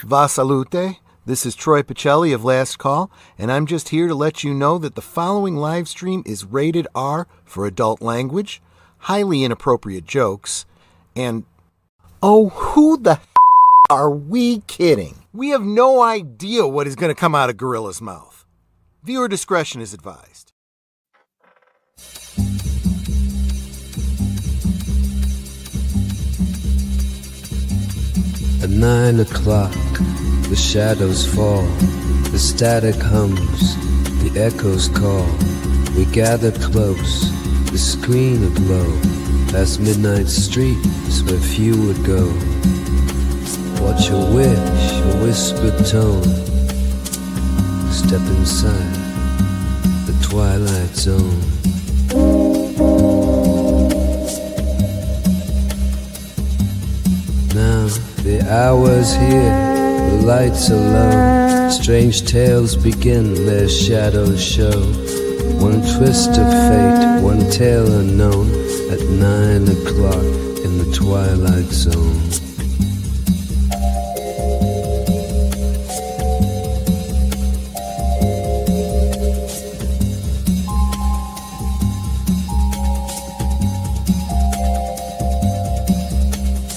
Va salute. This is Troy Pacelli of Last Call, and I'm just here to let you know that the following live stream is rated R for adult language, highly inappropriate jokes, and oh, who the are we kidding? We have no idea what is going to come out of Gorilla's mouth. Viewer discretion is advised. At 9 o'clock, the shadows fall, the static hums, the echoes call. We gather close, the screen aglow, past midnight streets where few would go. Watch a wish, a whispered tone, step inside the Twilight Zone. Now the hour's here, the lights are low, strange tales begin, their shadows show. One twist of fate, one tale unknown, at 9 o'clock in the Twilight Zone.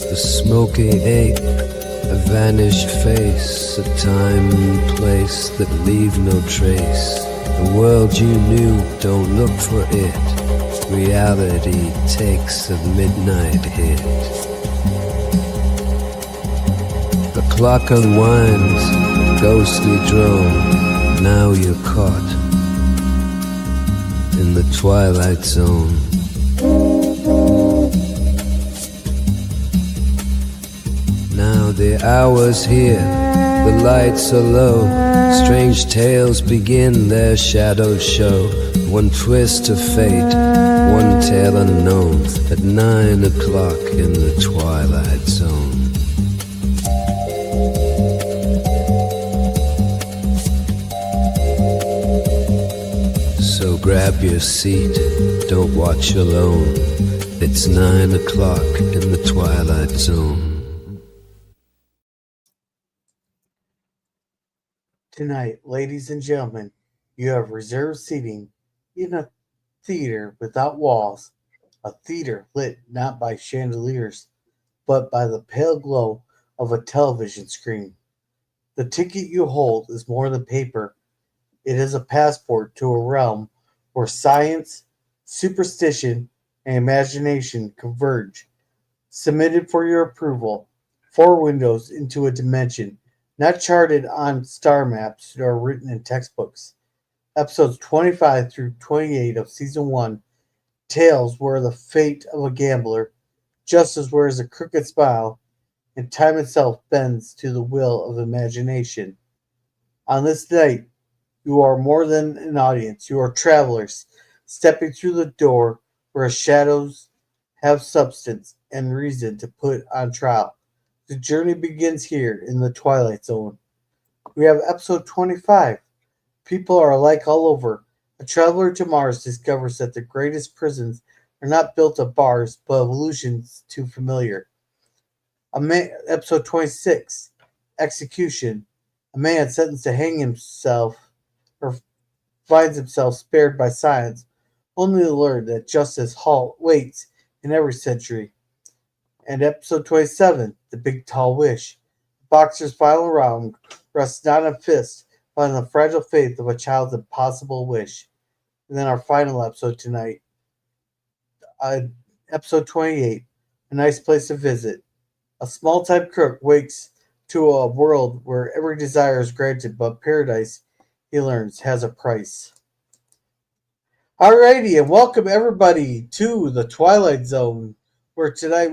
A smoky ape, a vanished face, a time and place that leave no trace. The world you knew, don't look for it. Reality takes a midnight hit. The clock unwinds, ghostly drone. Now you're caught in the Twilight Zone. Now the hour's here, the lights are low, strange tales begin, their shadows show. One twist of fate, one tale unknown, at 9 o'clock in the Twilight Zone. So grab your seat, don't watch alone. It's 9 o'clock in the Twilight Zone. Tonight, ladies and gentlemen, you have reserved seating in a theater without walls, a theater lit not by chandeliers, but by the pale glow of a television screen. The ticket you hold is more than paper. It is a passport to a realm where science, superstition, and imagination converge. Submitted for your approval, 4 windows into a dimension not charted on star maps nor written in textbooks. Episodes 25 through 28 of Season 1, tales where the fate of a gambler, justice wears a crooked smile, and time itself bends to the will of imagination. On this night, you are more than an audience. You are travelers, stepping through the door where shadows have substance and reason to put on trial. The journey begins here in the Twilight Zone. We have episode 25. People are alike all over. A traveler to Mars discovers that the greatest prisons are not built of bars, but of illusions too familiar. Episode 26. Execution. A man sentenced to hang himself or finds himself spared by science, only to learn that justice waits in every century. And episode 27, The Big Tall Wish. The boxer's final round rests not on fists, but on the fragile faith of a child's impossible wish. And then our final episode tonight, episode 28, A Nice Place to Visit. A small-time crook wakes to a world where every desire is granted, but paradise, he learns, has a price. Alrighty, and welcome everybody to the Twilight Zone, where tonight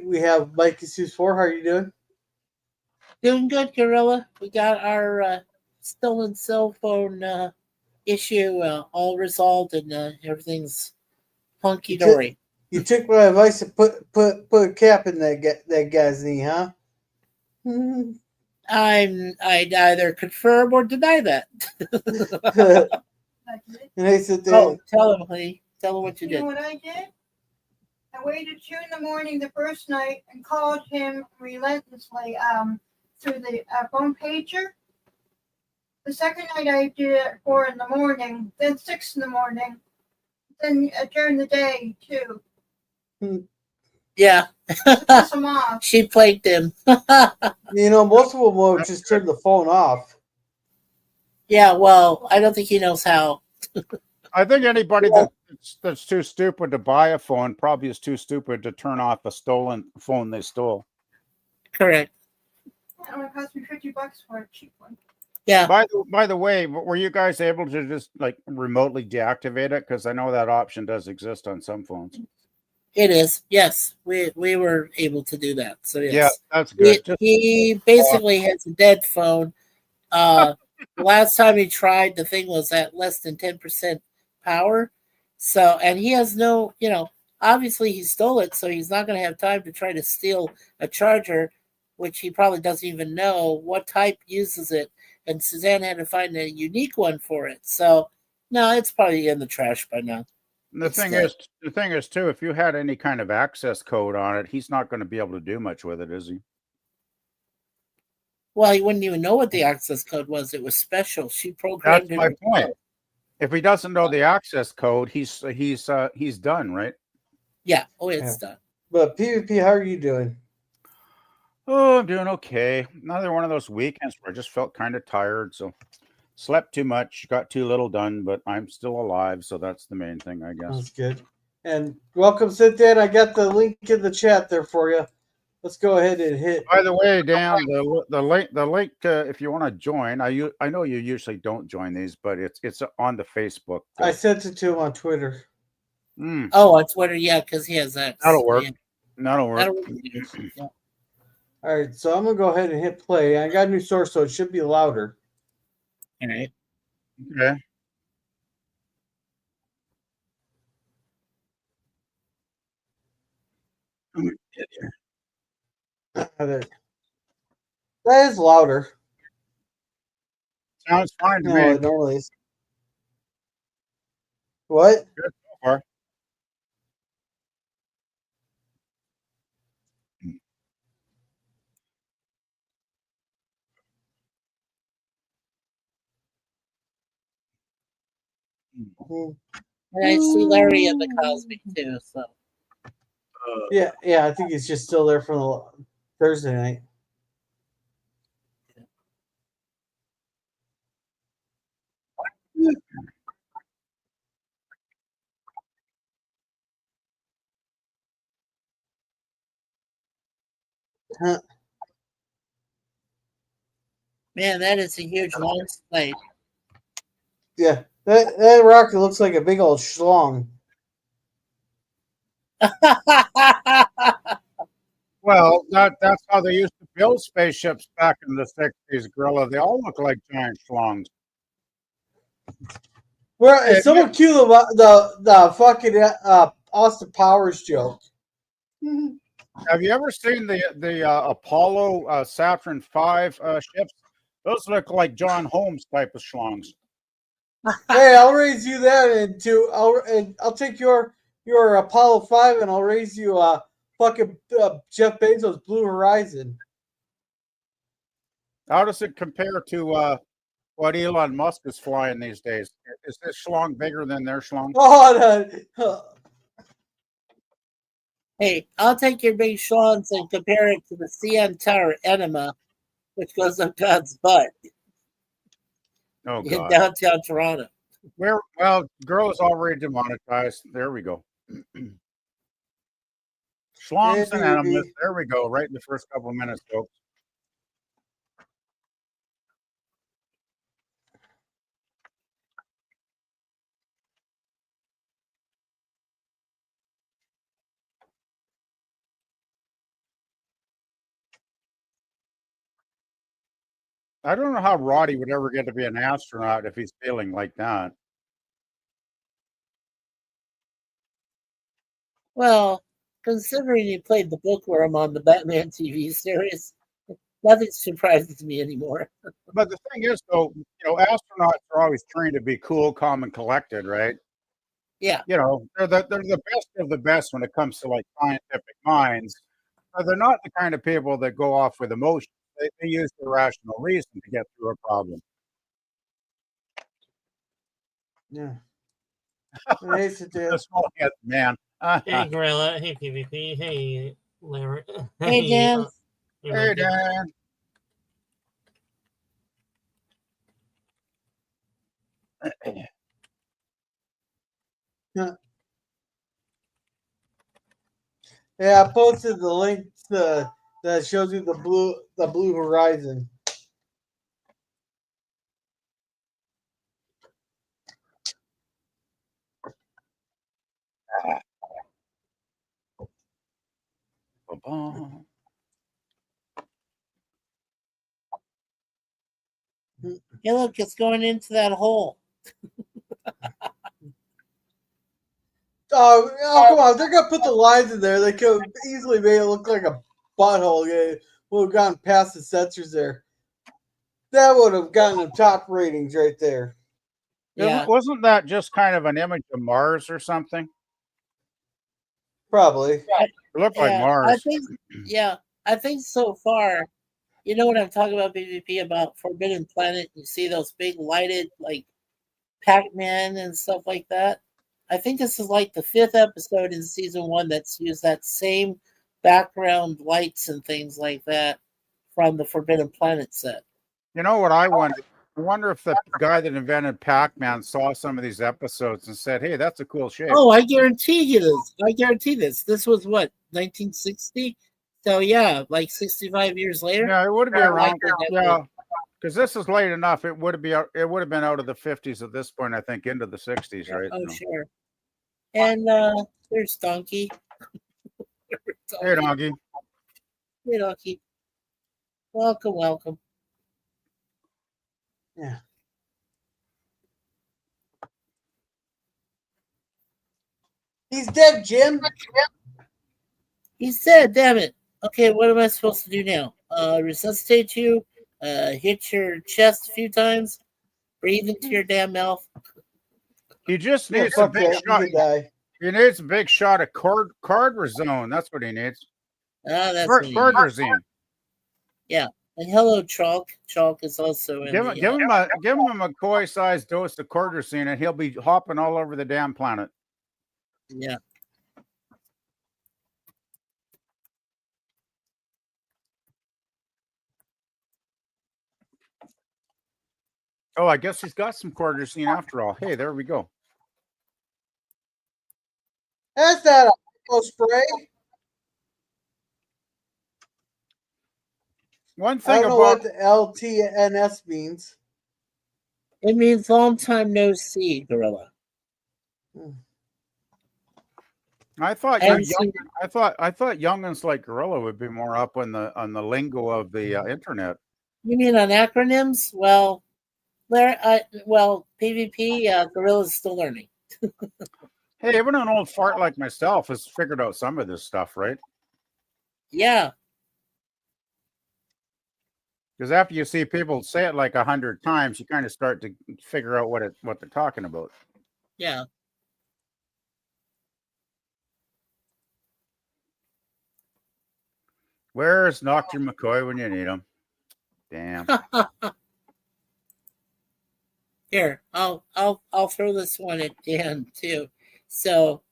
we have Mikey Seuss 4. How are you doing? Doing good, Gorilla. We got our stolen cell phone issue all resolved, and everything's hunky dory. You took my advice and put a cap in that guy's knee, huh? I'd either confirm or deny that. And I said, tell him, honey. Tell him what you did. You know what I did? I waited 2 in the morning the first night and called him relentlessly through the phone pager. The second night I did it at 4 in the morning, then 6 in the morning, then during the day too. Yeah. To piss him off. She plagued him. You know, most of them will just turn the phone off. Yeah, well, I don't think he knows how. I think anybody that's too stupid to buy a phone probably is too stupid to turn off a stolen phone they stole. Correct. It only cost me $50 for a cheap one. Yeah. By the way, were you guys able to just like remotely deactivate it? Because I know that option does exist on some phones. It is. Yes. We were able to do that. So yes. Yeah, that's good. He basically has a dead phone. The last time he tried, the thing was at less than 10% power. So, and he has no, obviously he stole it, so he's not going to have time to try to steal a charger, which he probably doesn't even know what type uses it. And Suzanne had to find a unique one for it. So, no, it's probably in the trash by now. The thing is too, if you had any kind of access code on it, he's not going to be able to do much with it, is he? Well, he wouldn't even know what the access code was. It was special. She programmed That's my point. If he doesn't know the access code, he's done, right? Yeah. Oh, it's done. But PvP, how are you doing? Oh, I'm doing okay. Another one of those weekends where I just felt kind of tired, so slept too much, got too little done, but I'm still alive, so that's the main thing, I guess. That's good. And welcome, Cynthia. I got the link in the chat there for you. Let's go ahead and hit. By the way, Dan, the link if you want to join. I know you usually don't join these, but it's on the Facebook. I sent it to him on Twitter. Oh, on Twitter, yeah, because he has that. That'll work. Yeah. That'll work. Yeah. All right, so I'm gonna go ahead and hit play. I got a new source, so it should be louder. All right. Okay. That is louder. Sounds fine to No, me. it normally is. What? Good so far. Mhm. And I see Larry in the Cosby too. So Yeah, I think he's just still there from the Thursday night. Huh. man, that is a huge long slate. Yeah, that rocket looks like a big old schlong. Well, that's how they used to build spaceships back in the 60s, Gorilla. They all look like giant schlongs. Where someone cue the fucking Austin Powers joke. Have you ever seen the Apollo Saturn V ships? Those look like John Holmes type of schlongs. Hey, I'll raise you that into I'll take your Apollo 5 and I'll raise you fucking Jeff Bezos' Blue Horizon. How does it compare to what Elon Musk is flying these days? Is this schlong bigger than their schlong? Oh, no. Hey, I'll take your big schlongs and compare it to the CN Tower Enema, which goes up God's butt Oh, in God. downtown Toronto. Well, girl is already demonetized. There we go. Schlongs and enemas. There we go. Right in the first couple of minutes, folks. I don't know how Roddy would ever get to be an astronaut if he's feeling like that. Well, considering he played the bookworm on the Batman TV series, nothing surprises me anymore. But the thing is, though, astronauts are always trained to be cool, calm, and collected, right? Yeah. They're the best of the best when it comes to like scientific minds. They're not the kind of people that go off with emotion. They use the rational reason to get through a problem. Yeah. Hey, The small head man. Hey, Gorilla. Hey, PvP. Hey, Larry. Hey, Hey, Dan. hey, Hey, Lincoln. Dan. Yeah, I posted the link that shows you the blue horizon. Ba-bum. Hey, look, it's going into that hole. Oh, come on! If they're gonna put the lines in there, they could easily make it look like a butthole. Yeah, would have gone past the sensors there. That would have gotten them top ratings right there. Yeah. Wasn't that just kind of an image of Mars or something? Probably. It looked like Yeah. Mars. I think so far, you know what I'm talking about, PvP, about Forbidden Planet. You see those big lighted, like, Pac-Man and stuff like that. I think this is like the 5th episode in season 1 that's used that same background lights and things like that from the Forbidden Planet set. You know what I wonder? I wonder if the guy that invented Pac-Man saw some of these episodes and said, "Hey, that's a cool shape." Oh, I guarantee you this. I guarantee this. This was what, 1960? So yeah, like 65 years later. Yeah, it would be I around. like that. Yeah, because this is late enough. It would been out of the 50s at this point. I think into the 60s, right? Oh, So. sure. And there's Donkey. Hey, Doggy. Hey, Donkey. Welcome, welcome. Yeah. He's dead, Jim. He's dead, damn it. Okay, what am I supposed to do now? Resuscitate you, hit your chest a few times, breathe into your damn mouth. He just Yeah, needs a fuck big that. shot. He could die. He needs a big shot of cordrazone. That's what he needs. That's what he needs. Cordrazine. Yeah. And hello, Chalk. Chalk is also in Give the, him a McCoy-sized dose of cordrazine, and he'll be hopping all over the damn planet. yeah. Oh, I guess he's got some cordrazine after all. Hey, there we go. That's not a spray. One I thing don't know about what the LTNS means. It means long time no see, Gorilla. I thought And I thought youngins like Gorilla would be more up on the lingo of the internet. you mean on acronyms? Well, PvP, Gorilla's still learning. Hey, even an old fart like myself has figured out some of this stuff, right? Yeah. Because after you see people say it like 100 times, you kind of start to figure out what they're talking about. Yeah. Where's Dr. McCoy when you need him? Damn. Here, I'll throw this one at Dan too. So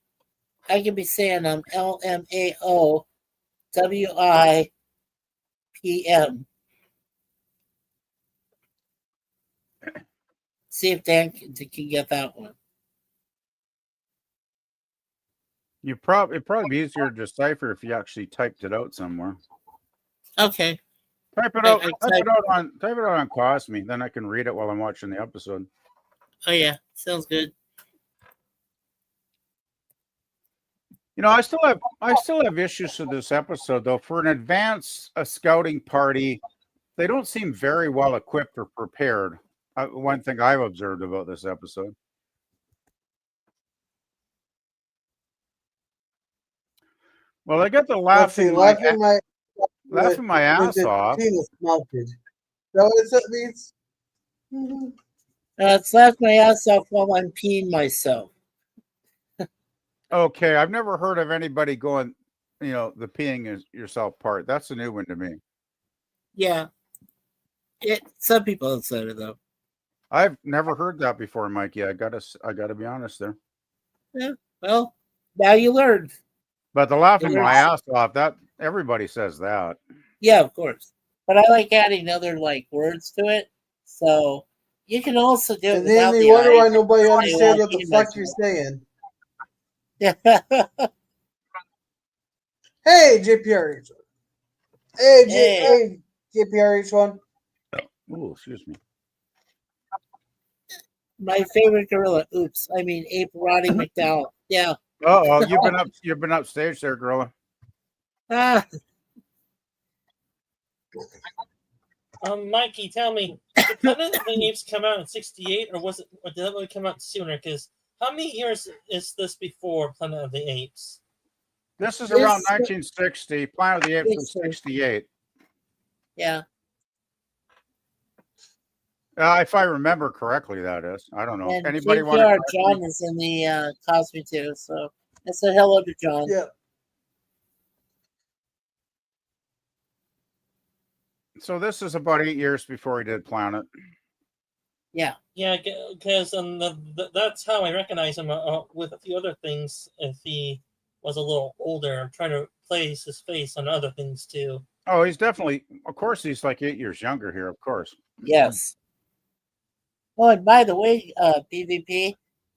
I could be saying I'm LMAOWIPM. See if Dan can get that one. It'd probably be easier to decipher if you actually typed it out somewhere. Okay. Type it out on Cosme, then I can read it while I'm watching the episode. Oh yeah, sounds good. You know, I still have issues with this episode though. For an advance scouting party, they don't seem very well equipped or prepared. One thing I've observed about this episode. Well, I got the laughing my ass off. Penis melted. Is that what it means? It's laugh my ass off while I'm peeing myself. Okay, I've never heard of anybody going, the peeing yourself part. That's a new one to me. Yeah. Some people have said it though. I've never heard that before, Mikey. I gotta be honest there. Yeah. Well, now you learned. But the laughing my ass off, that everybody says that. Yeah, of course. But I like adding other like words to it. So you can also do it And then without they the wonder I. why nobody I understands want what the you fuck to you're mention saying. it. Hey, JPRH. Hey, Hey. JPRH1. Oh, excuse me. My favorite gorilla. Oops. I mean ape Roddy McDowell. Yeah. Oh, you've been upstage there, gorilla. Ah, Mikey, tell me, did Planet of the Apes come out in '68, or did that really come out sooner? Because how many years is this before Planet of the Apes? This is around 1960. Planet of the Apes was 68. Yeah. If I remember correctly, that is. I don't know. And Anybody want JPR to? John is in the costume too. So I said hello to John. Yeah. So this is about 8 years before he did Planet. Yeah. Yeah, because that's how I recognize him with a few other things. If he was a little older, I'm trying to place his face on other things too. Oh, he's definitely, of course, he's like 8 years younger here, of course. Yes. Oh, and by the way, PvP,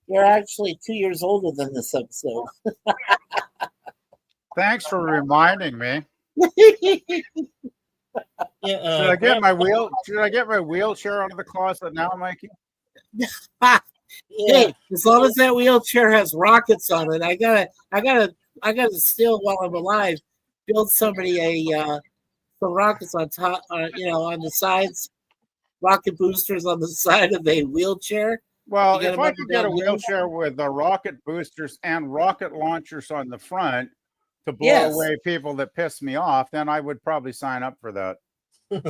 you're actually 2 years older than this episode. Thanks for reminding me. Yeah, Should I get my wheelchair out of the closet now, Mikey? Hey, as long as that wheelchair has rockets on it, I gotta still while I'm alive build somebody some rockets on top, on the sides, rocket boosters on the side of a wheelchair. Well, if I could get a wheelchair with the rocket boosters and rocket launchers on the front to blow away people that piss me off, then I would probably sign up for that.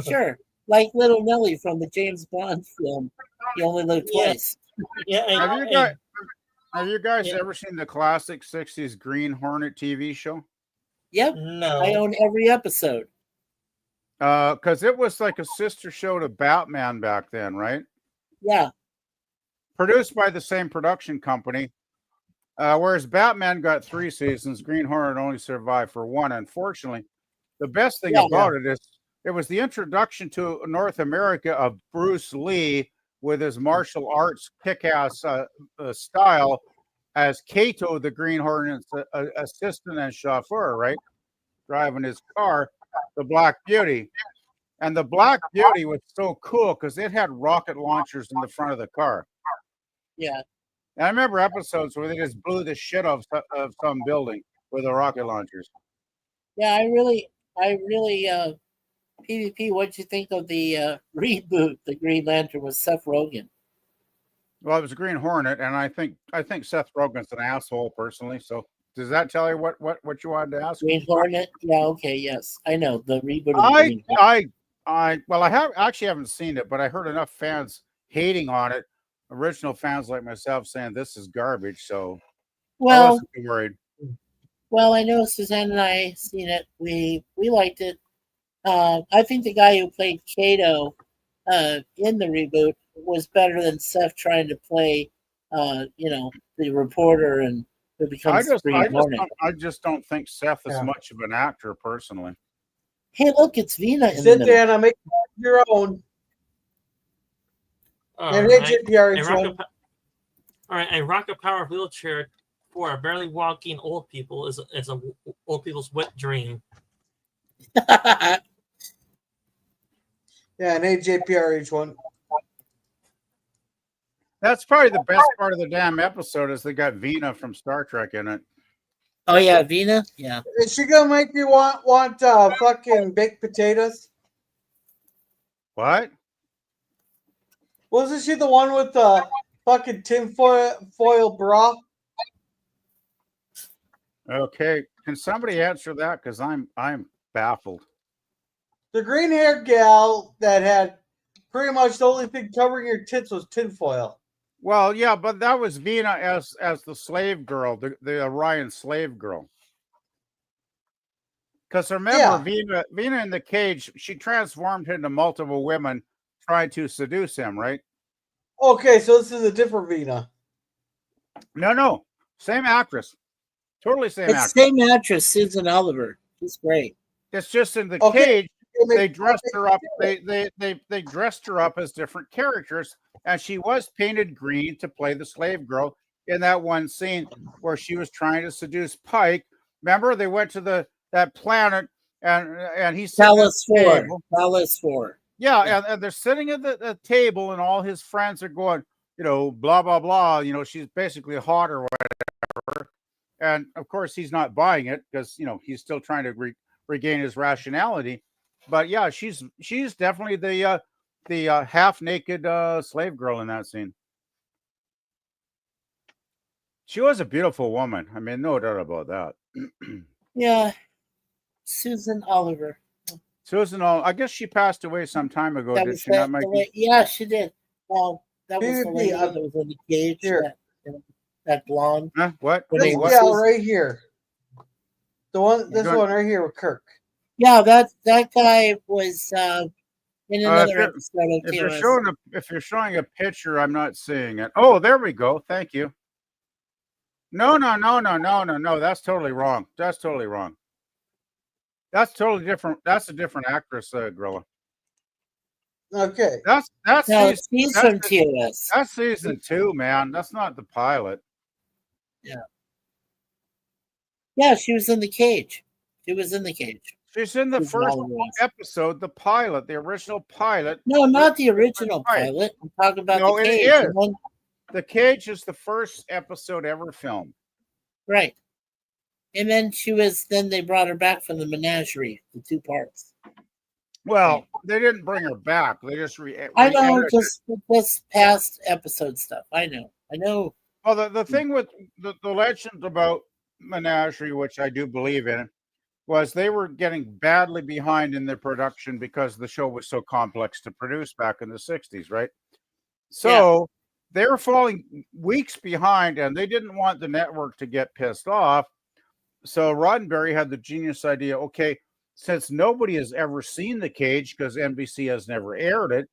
Sure, like Little Nelly from the James Bond film. You only live twice. Yeah. Have you guys ever seen the classic '60s Green Hornet TV show? Yep. No. I own every episode. Because it was like a sister show to Batman back then, right? Yeah. Produced by the same production company. Whereas Batman got 3 seasons, Green Hornet only survived for 1. Unfortunately, the best thing about it is it was the introduction to North America of Bruce Lee with his martial arts kick-ass style as Kato, the Green Hornet's assistant and chauffeur, right? Driving his car, the Black Beauty. And the Black Beauty was so cool because it had rocket launchers in the front of the car. Yeah. And I remember episodes where they just blew the shit of some building with the rocket launchers. Yeah, I really PvP, what'd you think of the reboot, The Green Lantern with Seth Rogen? Well, it was a Green Hornet, and I think Seth Rogen's an asshole personally. So does that tell you what you wanted to ask? Green Hornet? Yeah, okay, yes. I know the reboot of the Green Hornet. I haven't seen it, but I heard enough fans hating on it, original fans like myself saying this is garbage, so I wasn't too worried. Well, I know Suzanne and I seen it. We liked it. I think the guy who played Kato in the reboot was better than Seth trying to play, the reporter and who becomes Green Hornet. I just don't think Seth is much of an actor personally. Hey, look, it's Vina in the Sit middle. there and make your own. All right, a rocket power wheelchair for a barely walking old people is a old people's wet dream. Yeah, an AJPRH1. That's probably the best part of the damn episode is they got Vina from Star Trek in it. Oh yeah, Vina. Yeah. Is she gonna make me want fucking baked potatoes? What? Wasn't she the one with the fucking tinfoil bra? Okay, can somebody answer that? Because I'm baffled. The green haired gal that had pretty much the only thing covering her tits was tinfoil. Well, yeah, but that was Vina as the slave girl, the Orion slave girl. Because remember, Yeah. Vina in the cage, she transformed into multiple women trying to seduce him, right? Okay, so this is a different Vina. No, same actress, totally same It's actress. same actress, Susan Oliver. She's great. It's just in the Okay. cage, they dressed Okay. her up. They dressed her up as different characters, and she was painted green to play the slave girl in that one scene where she was trying to seduce Pike. Remember, they went to that planet, and he's sitting at Palace the 4. table. Palace 4. Yeah, Yeah. and they're sitting at the table, and all his friends are going, blah blah blah. She's basically hot or whatever. And of course, he's not buying it because he's still trying to regain his rationality. But yeah, she's definitely the half naked slave girl in that scene. She was a beautiful woman. I mean, no doubt about that. Yeah. Susan Oliver. Susan, I guess she passed away some time ago, That did was she not, the Mikey? lady. Yeah, she did. Well, that was the PvP, lady that was in the cage. Here. That blonde. Huh? What? Her This name What? was gal Susan. right here. This doing- one right here with Kirk. Yeah, that guy was in another If episode of If you're TOS. showing a picture, I'm not seeing it. Oh, there we go. Thank you. No. That's totally wrong. That's totally wrong. That's totally different. That's a different actress, Gorilla. Okay. That's No, season, she's that's, from TOS. that's season 2, man. That's not the pilot. Yeah, she was in the cage. She was in the cage. She's in the Susan first Oliver was. episode, the pilot, the original pilot. No, not the original Right. pilot. I'm talking about No, the it cage. is. The one- The Cage is the first episode ever filmed. right. And then they brought her back from the menagerie, the 2 parts. Well, they didn't bring her back. They just I know, re-edited it. just past episode stuff. I know. Well, the thing with the legend about Menagerie, which I do believe in, was they were getting badly behind in their production because the show was so complex to produce back in the 60s, right? So they were falling weeks behind, and they didn't want the network to get pissed off. So Roddenberry had the genius idea, okay, since nobody has ever seen The Cage because NBC has never aired it,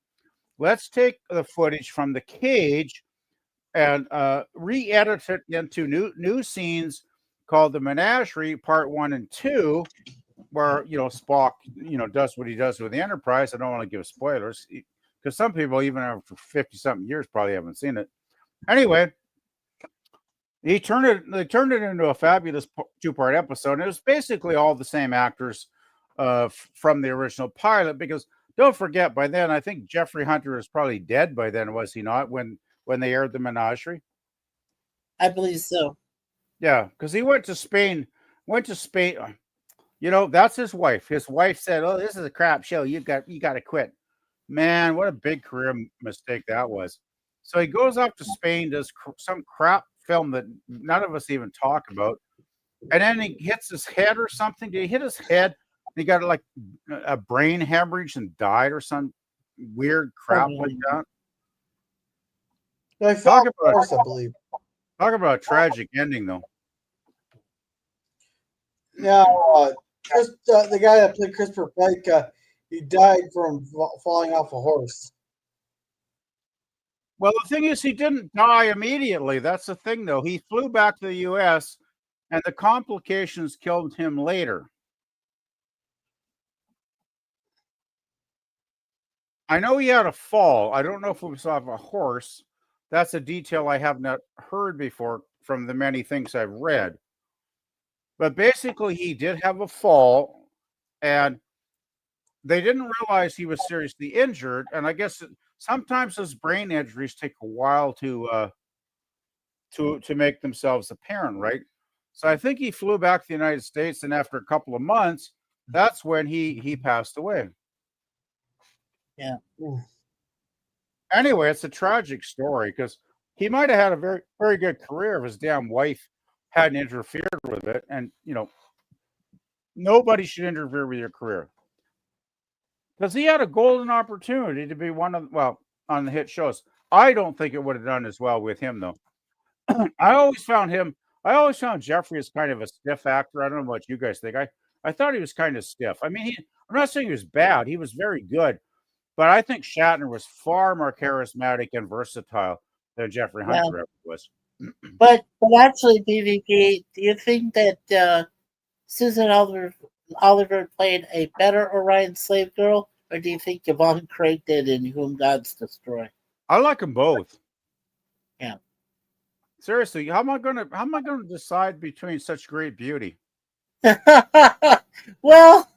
let's take the footage from The Cage and re-edit it into new scenes called The Menagerie Part 1 and 2, where Spock does what he does with the Enterprise. I don't want to give spoilers because some people, even after 50-something years, probably haven't seen it. Anyway, they turned it into a fabulous 2-part episode, and it was basically all the same actors from the original pilot. Because don't forget, by then I think Jeffrey Hunter was probably dead by then, was he not? When they aired The Menagerie, I believe so. yeah, because he went to Spain. That's his wife. His wife said, "Oh, this is a crap show. You got to quit." Man, what a big career mistake that was. So he goes up to Spain, does some crap film that none of us even talk about, and then he hits his head or something. Did he hit his head? He got like a brain hemorrhage and died or some weird crap like that. I felt worse, I believe. Talk about a tragic ending, though. Yeah, the guy that played Christopher Pike, he died from falling off a horse. Well, the thing is, he didn't die immediately. That's the thing, though. He flew back to the U.S., and the complications killed him later. I know he had a fall. I don't know if it was off a horse. That's a detail I have not heard before from the many things I've read. But basically, he did have a fall, and they didn't realize he was seriously injured. And I guess sometimes those brain injuries take a while to make themselves apparent, right? So I think he flew back to the United States, and after a couple of months, that's when he passed away. Yeah. Anyway, it's a tragic story because he might have had a very, very good career if his damn wife hadn't interfered with it. And, nobody should interfere with your career. Because he had a golden opportunity to be on the hit shows. I don't think it would have done as well with him though. I always found him. I always found Jeffrey as kind of a stiff actor. I don't know what you guys think. I thought he was kind of stiff. I mean, I'm not saying he was bad. He was very good, but I think Shatner was far more charismatic and versatile than Jeffrey Yeah. Hunter ever was. But actually, BVP, do you think that Susan Oliver played a better Orion slave girl, or do you think Yvonne Craig did in Whom Gods Destroy? I like them both. Yeah. Seriously, how am I gonna decide between such great beauty? Well,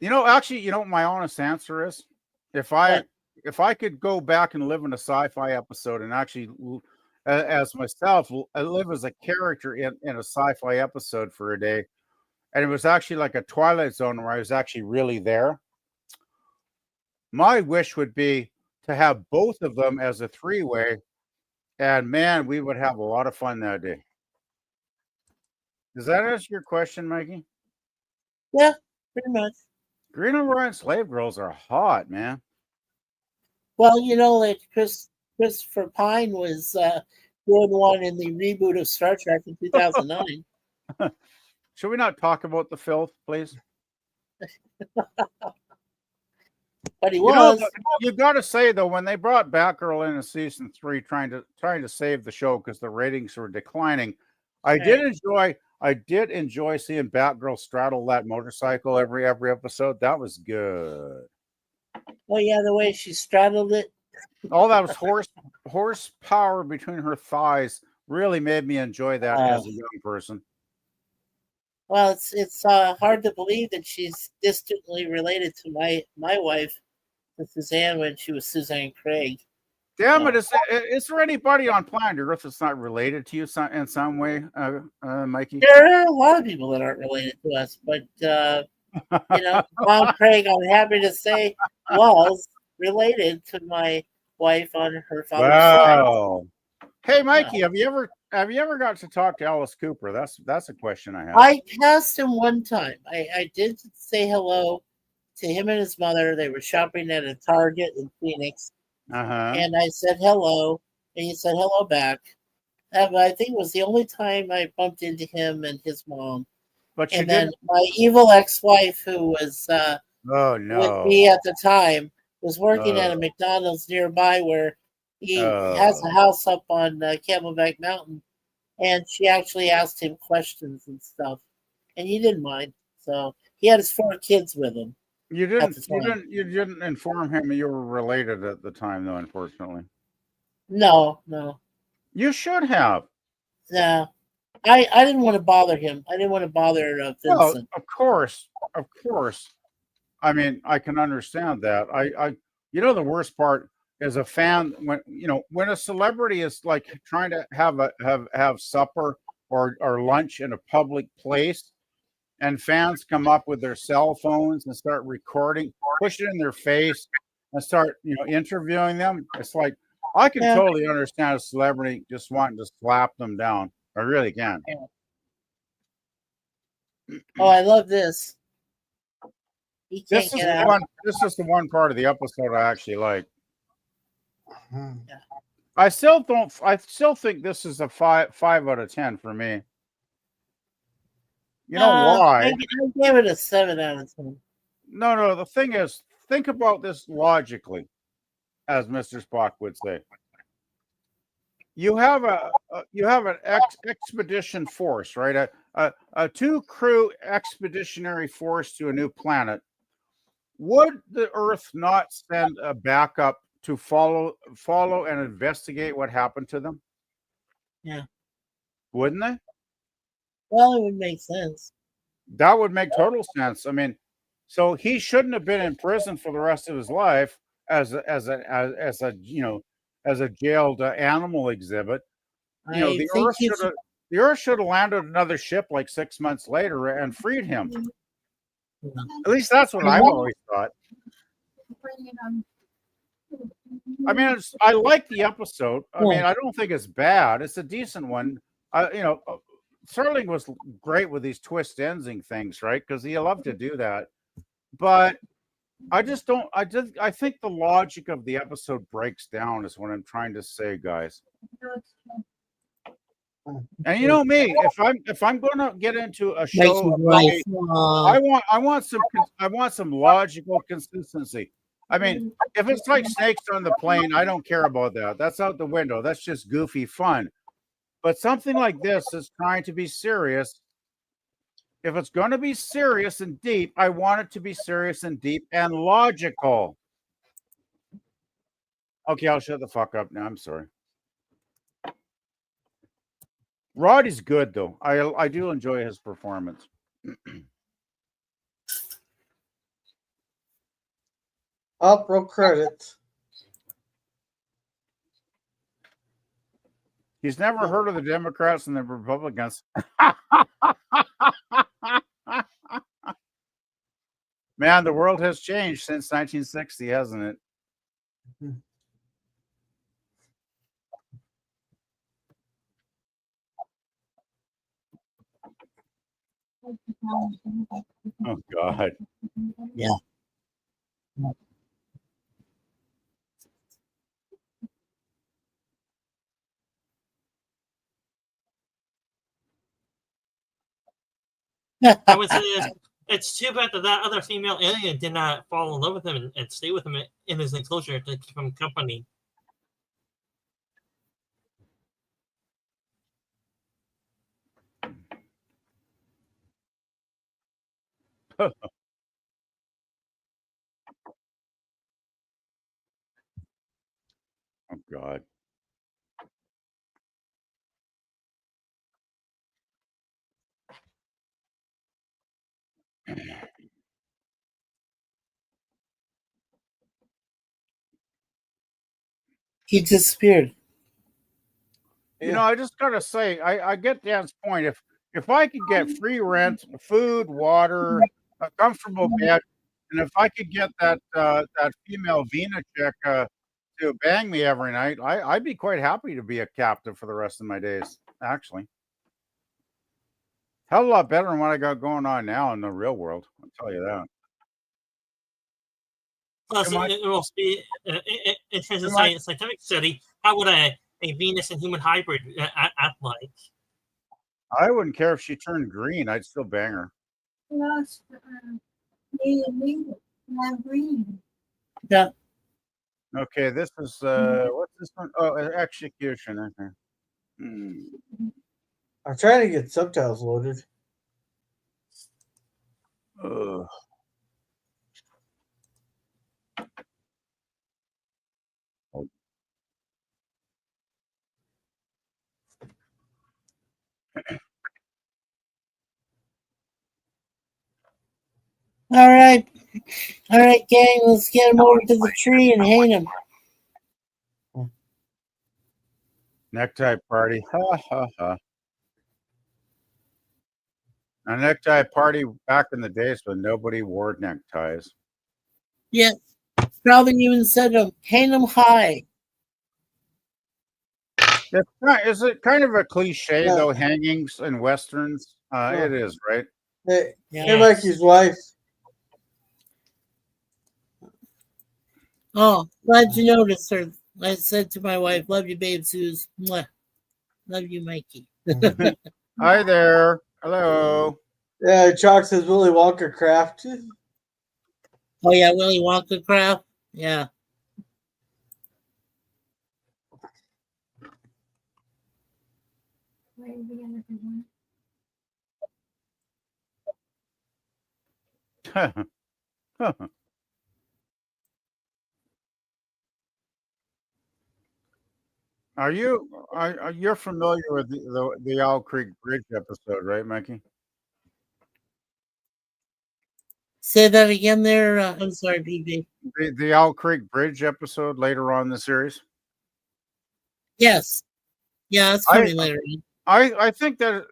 Actually, what my honest answer is? If I could go back and live in a sci-fi episode and actually as myself live as a character in a sci-fi episode for a day, and it was actually like a Twilight Zone where I was actually really there, my wish would be to have both of them as a three-way, and man, we would have a lot of fun that day. Does that answer your question, Mikey? yeah, pretty much. Green Orion slave girls are hot, man. Well, like Christopher Pine was doing one in the reboot of Star Trek in 2009. Should we not talk about the filth, please? But he was. You got to say though, when they brought Batgirl in season 3, trying to save the show because the ratings were declining, I did enjoy seeing Batgirl straddle that motorcycle every episode. That was good. Oh yeah, the way she straddled it. All that was horsepower between her thighs really made me enjoy that as a young person. Well, it's hard to believe that she's distantly related to my wife, Suzanne, when she was Suzanne Craig. Damn it! Is there anybody on planet Earth that's not related to you in some way, Mikey? There are a lot of people that aren't related to us, but Mom Craig, I'm happy to say, was related to my wife on her father's side. Hey, Mikey, have you ever got to talk to Alice Cooper? That's a question I have. I passed him one time. I did say hello to him and his mother. They were shopping at a Target in Phoenix. And I said hello, and he said hello back. I think it was the only time I bumped into him and his mom. And then my evil ex-wife, who was with me at the time, was working at a McDonald's nearby where he has a house up on Camelback Mountain, and she actually asked him questions and stuff, and he didn't mind. So he had his 4 kids with him. You didn't inform him you were related at the time, though. Unfortunately, no. You should have. No, I didn't want to bother him. I didn't want to bother Vincent. Well, of course. I mean, I can understand that. The worst part is a fan when a celebrity is like trying to have supper or lunch in a public place. And fans come up with their cell phones and start recording, push it in their face, and start, interviewing them. It's like I can totally understand a celebrity just wanting to slap them down. I really can. Yeah. Oh, I love this. This is the one part of the episode I actually like. Yeah. I still think this is a 5 out of 10 for me. You know why? I gave it a 7 out of 10. No. The thing is, think about this logically, as Mr. Spock would say. You have an expedition force, right? A 2-crew expeditionary force to a new planet. Would the Earth not send a backup to follow and investigate what happened to them? Yeah. Wouldn't they? Well, it would make sense. That would make total sense. I mean, so he shouldn't have been in prison for the rest of his life as a jailed animal exhibit. The Earth should have landed another ship like 6 months later and freed him. At least that's what I've always thought. I mean, I like the episode. I mean, I don't think it's bad. It's a decent one. Serling was great with these twist ending things, right? Because he loved to do that. But I just don't. I think the logic of the episode breaks down. Is what I'm trying to say, guys. And you know me, if I'm going to get into a show Mikey's about, wife. I want some logical consistency. I mean, if it's like snakes on the plane, I don't care about that. That's out the window. That's just goofy fun. But something like this is trying to be serious. If it's going to be serious and deep, I want it to be serious and deep and logical. Okay, I'll shut the fuck up now. I'm sorry. Roddy's good though. I do enjoy his performance. Up, roll credits. He's never heard of the Democrats and the Republicans. Man, the world has changed since 1960, hasn't it? Oh God. Yeah. I would say it's too bad that that other female alien did not fall in love with him and stay with him in his enclosure to keep him company. Oh God. He disappeared. You know, I just gotta say, I get Dan's point. If I could get free rent, food, water, a comfortable bed, and if I could get that female Vena chick to bang me every night, I'd be quite happy to be a captive for the rest of my days. Actually, hell of a lot better than what I got going on now in the real world. I'll tell you that. Plus, Am I- it will be in terms of am I- scientific study. How would a Venus and human hybrid act like? I wouldn't care if she turned green. I'd still bang her. Plus, green. Yeah. Okay, this is what's this one? Oh, execution. Okay. Hmm. I'm trying to get subtitles loaded. Ugh. All right. All right, gang. Let's get him over to the tree and hang him. Necktie party. Ha ha ha. A necktie party back in the days when nobody wore neckties. Yeah. Probably even said him, hang him high. Is it kind of a cliche Yeah. though? Hangings in westerns. Yeah. It is, right? Hey, Yeah. hey, Mikey's wife. Oh, glad you noticed her. I said to my wife, love you, babe, Suze. Mwah. Love you, Mikey. Hi there. Hello. Yeah, Chalk says Willy Wonka craft. Oh, yeah, Willy Wonka craft. Yeah. You're familiar with the Owl Creek Bridge episode, right, Mikey? Say that again there. I'm sorry, BB. The Owl Creek Bridge episode later on in the series. Yes. Yeah, it's coming later. I think that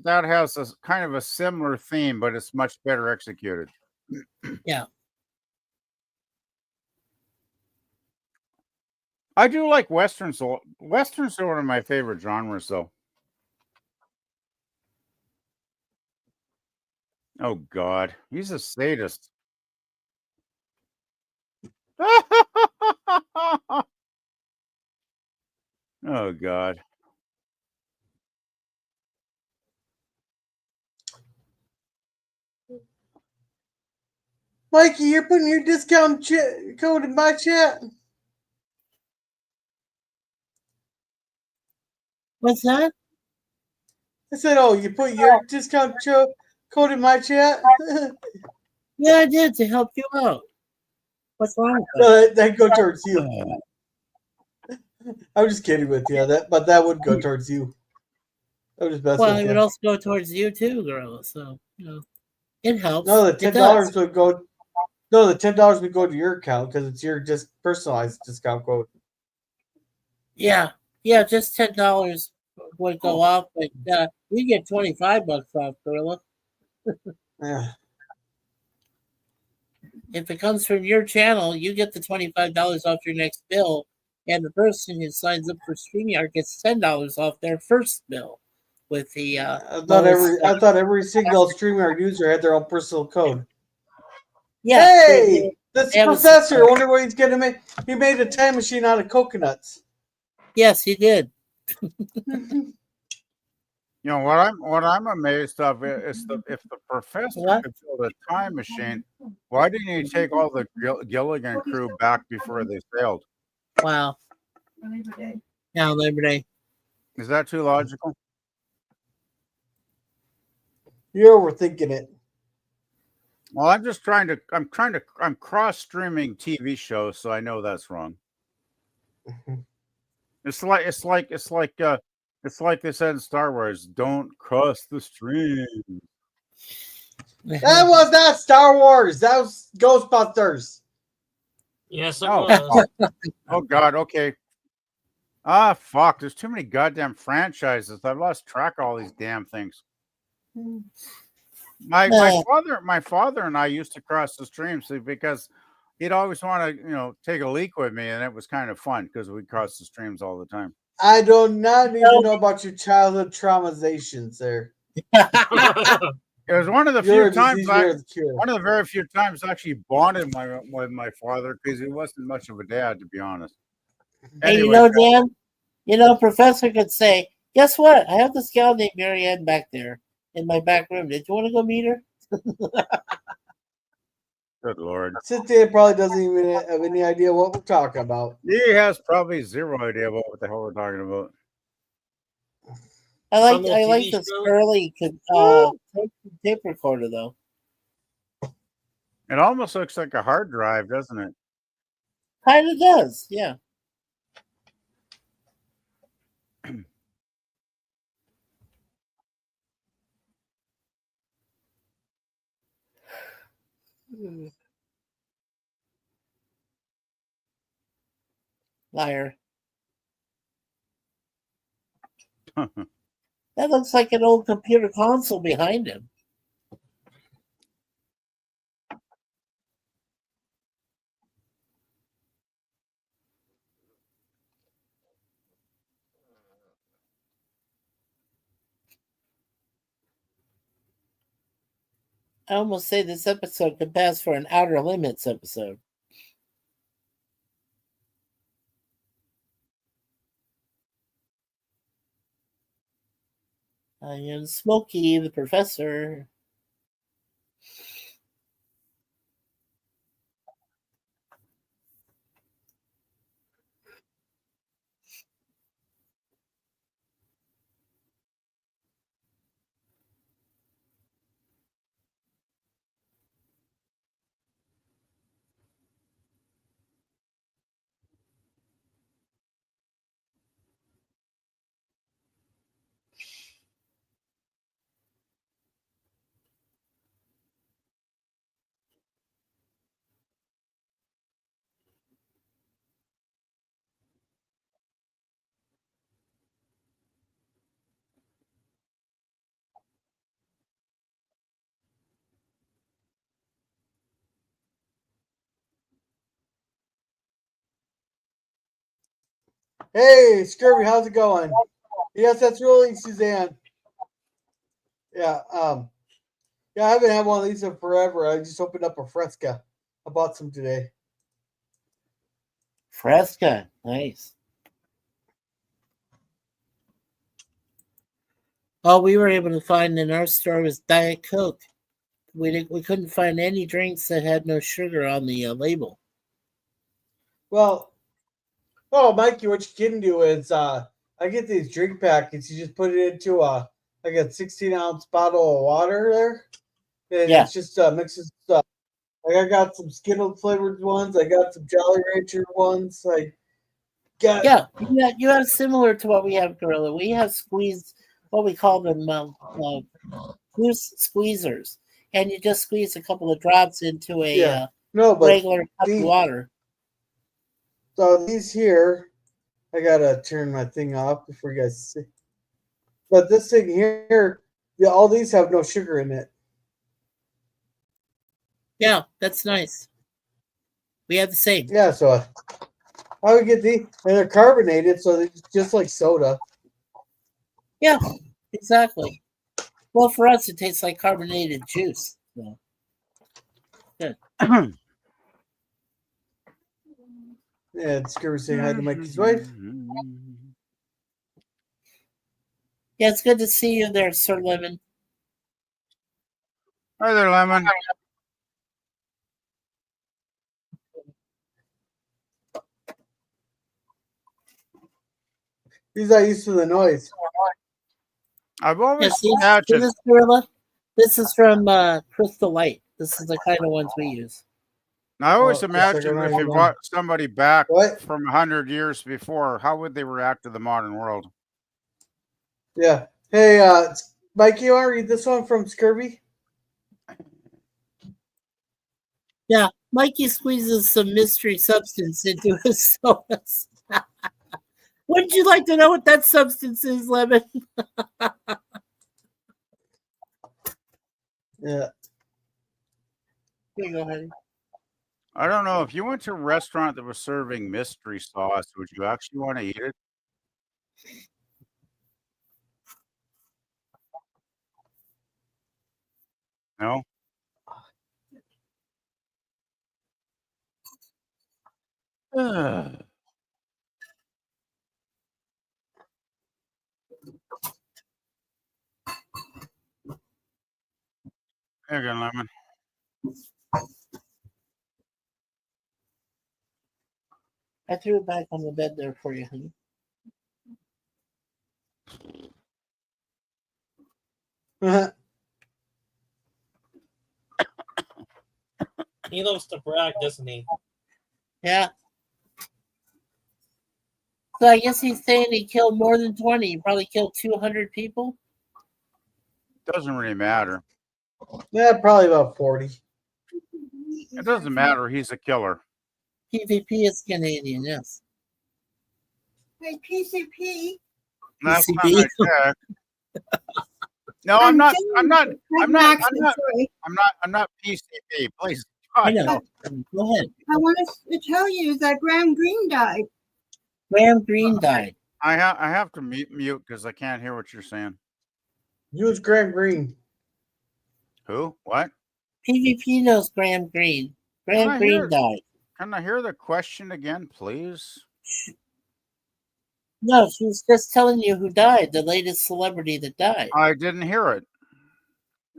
has a kind of a similar theme, but it's much better executed. Yeah. I do like westerns. Westerns are one of my favorite genres, though. Oh God, he's a sadist. Oh God. Mikey, you're putting your discount code in my chat. What's that? I said, "Oh, you put your discount code in my chat." Yeah, I did to help you out. What's wrong with that? No, that go towards you. I'm just kidding with you. But that would go towards you. I'm just messing Well, with it would you. also go towards you too, Gorilla. So it helps. No, the It $10 does. would go. No, the $10 would go to your account because it's your just personalized discount code. Yeah, just $10 would go off, but you get $25 off, Gorilla. Yeah. If it comes from your channel, you get the $25 off your next bill, and the person who signs up for StreamYard gets $10 off their first bill with the I lowest. thought every single StreamYard user had their own personal code. Yeah, Hey, that's they the have a professor. I wonder what he's gonna make. He made a time machine out of coconuts. Yes, he did. You know what I'm amazed of is if the professor What? could build a time machine, why didn't he take all the Gilligan crew back before they sailed? Wow. Labor Day. Yeah, Labor Day. Is that too logical? You're overthinking it. Well, I'm cross streaming TV shows, so I know that's wrong. It's like they said in Star Wars, don't cross the stream. That was not Star Wars. That was Ghostbusters. Yes, it Oh, was. Oh God, okay. Ah, fuck. There's too many goddamn franchises. I've lost track of all these damn things. My father and I used to cross the stream because he'd always want to, take a leak with me, and it was kind of fun because we'd cross the streams all the time. I do not need to know about your childhood traumatizations there. It was one of the You're few a times disease, you're the cure. one of the very few times I actually bonded with my father because he wasn't much of a dad, to be honest. Hey, Anyway, Dan, Professor could say, guess what? I have this gal named Marianne back there in my back room. Did you want to go meet her? good Lord. Cynthia probably doesn't even have any idea what we're talking about. He has probably zero idea about what the hell we're talking about. I From the like TV this show? curly tape recorder though. It almost looks like a hard drive, doesn't it? Kind of does, yeah. Liar. That looks like an old computer console behind him. I almost say this episode could pass for an Outer Limits episode. I am Smokey, the professor. Hey, Scurvy, how's it going? Yes, that's rolling, Suzanne. Yeah, I haven't had one of these in forever. I just opened up a Fresca. I bought some today. Fresca, nice. All we were able to find in our store was Diet Coke. We couldn't find any drinks that had no sugar on the label. Well, oh, Mikey, what you can do is I get these drink packets. You just put it into like a 16-ounce bottle of water there, and Yeah. it's just mixes stuff. Like I got some Skittles flavored ones. I got some Jolly Rancher ones. I got Yeah, you have similar to what we have, Gorilla. We have what we call them, juice squeezers, and you just squeeze a couple of drops into a yeah. No, but regular cup of water. So these here, I gotta turn my thing off before you guys see. But this thing here, yeah, all these have no sugar in it. Yeah, that's nice. We have the same. Yeah, so I would get these, and they're carbonated, so they're just like soda. Yeah, exactly. Well, for us, it tastes like carbonated juice. So. Good. Yeah, Scurvy saying hi to Mikey's wife. Yeah, it's good to see you there, Sir Lemon. Hi there, Lemon. He's not used to the noise. I've always See imagined. this, Gorilla? This is from Crystal Light. This is the kind of ones we use. I always Oh, imagine second if line, you hold brought somebody back What? from 100 years before, how would they react to the modern world? Yeah. Hey, Mikey, you want to read this one from Scurvy? Yeah, Mikey squeezes some mystery substance into his sodas. Wouldn't you like to know what that substance is, Lemon? Yeah. Here you go, honey. I don't know. If you went to a restaurant that was serving mystery sauce, would you actually want to eat it? No? There you go, Lemon. I threw it back on the bed there for you, honey. He loves to brag, doesn't he? Yeah. So I guess he's saying he killed more than 20. He probably killed 200 people. Doesn't really matter. Yeah, probably about 40. It doesn't matter. He's a killer. PvP is Canadian, yes. Hey, PCP. That's not PCB. my check. No, I'm not PCP. Please, I God, know. no. Go ahead. I want to tell you that Graham Greene died. Graham Greene died. I have to mute because I can't hear what you're saying. Use Graham Greene. Who? What? PvP knows Graham Greene. Graham Greene died. Can I hear the question again, please? No, she was just telling you who died, the latest celebrity that died. I didn't hear it.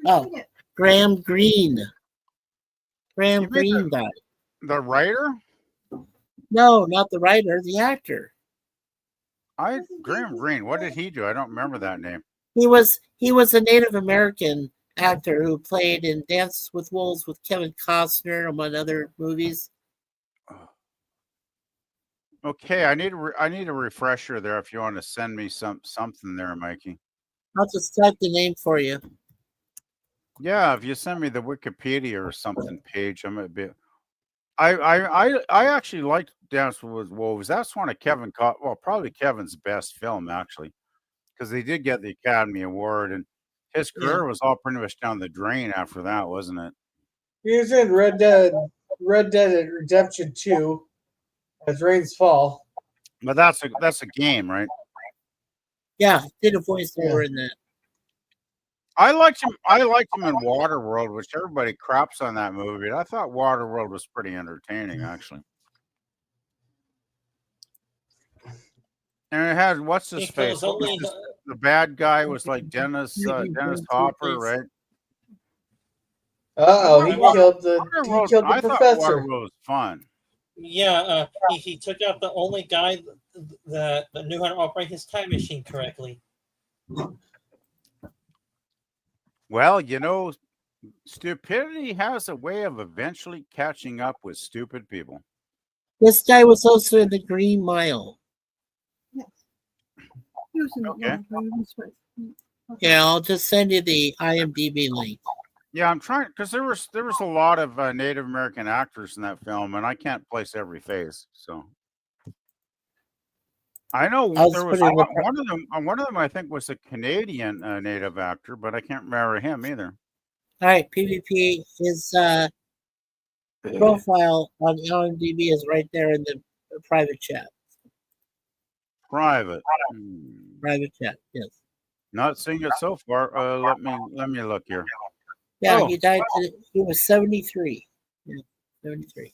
Oh, Graham Greene. Graham You mean Greene died. The writer? No, not the writer, the actor. Graham Greene. What did he do? I don't remember that name. He was a Native American actor who played in Dances with Wolves with Kevin Costner, among other movies. Okay, I need a refresher there. If you want to send me something there, Mikey. I'll just type the name for you. Yeah, if you send me the Wikipedia or something page, I'm a bit. I actually liked Dances with Wolves. That's one of probably Kevin's best film actually, because they did get the Academy Award, and his career was all pretty much down the drain after that, wasn't it? He was in Red Dead Redemption 2 as Rains Fall. But that's a game, right? Yeah, did a voiceover in that. I liked him in Waterworld, which everybody craps on that movie. But I thought Waterworld was pretty entertaining, actually. And it had what's his It face? was only The bad guy was like Dennis Hopper, right? Uh-oh, he Waterworld. killed the I thought professor. Waterworld was fun. Yeah, he took out the only guy that knew how to operate his time machine correctly. Well, stupidity has a way of eventually catching up with stupid people. This guy was also in the Green Mile. Okay. Yeah, I'll just send you the IMDb link. Yeah, I'm trying because there was a lot of Native American actors in that film, and I can't place every face. So I know there was one of them. I think was a Canadian Native actor, but I can't remember him either. All right, PvP, his profile on IMDb is right there in the private chat. Private. Private chat, yes. Not seeing it so far. Let me look here. Yeah, he died. He was 73. Yeah, 73.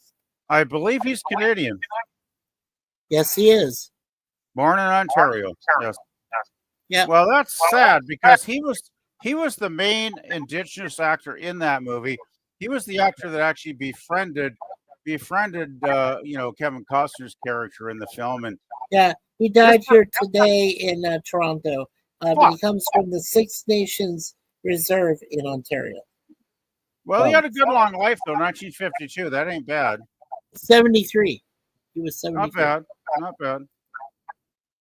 I believe he's Canadian. Yes, he is. Born in Ontario. Yes. Yeah. Well, that's sad because he was the main Indigenous actor in that movie. He was the actor that actually befriended Kevin Costner's character in the film. And yeah, he died here today in Toronto. But he comes from the Six Nations Reserve in Ontario. Well, he had a good long life though. 1952. That ain't bad. 73. He was 73. Not bad.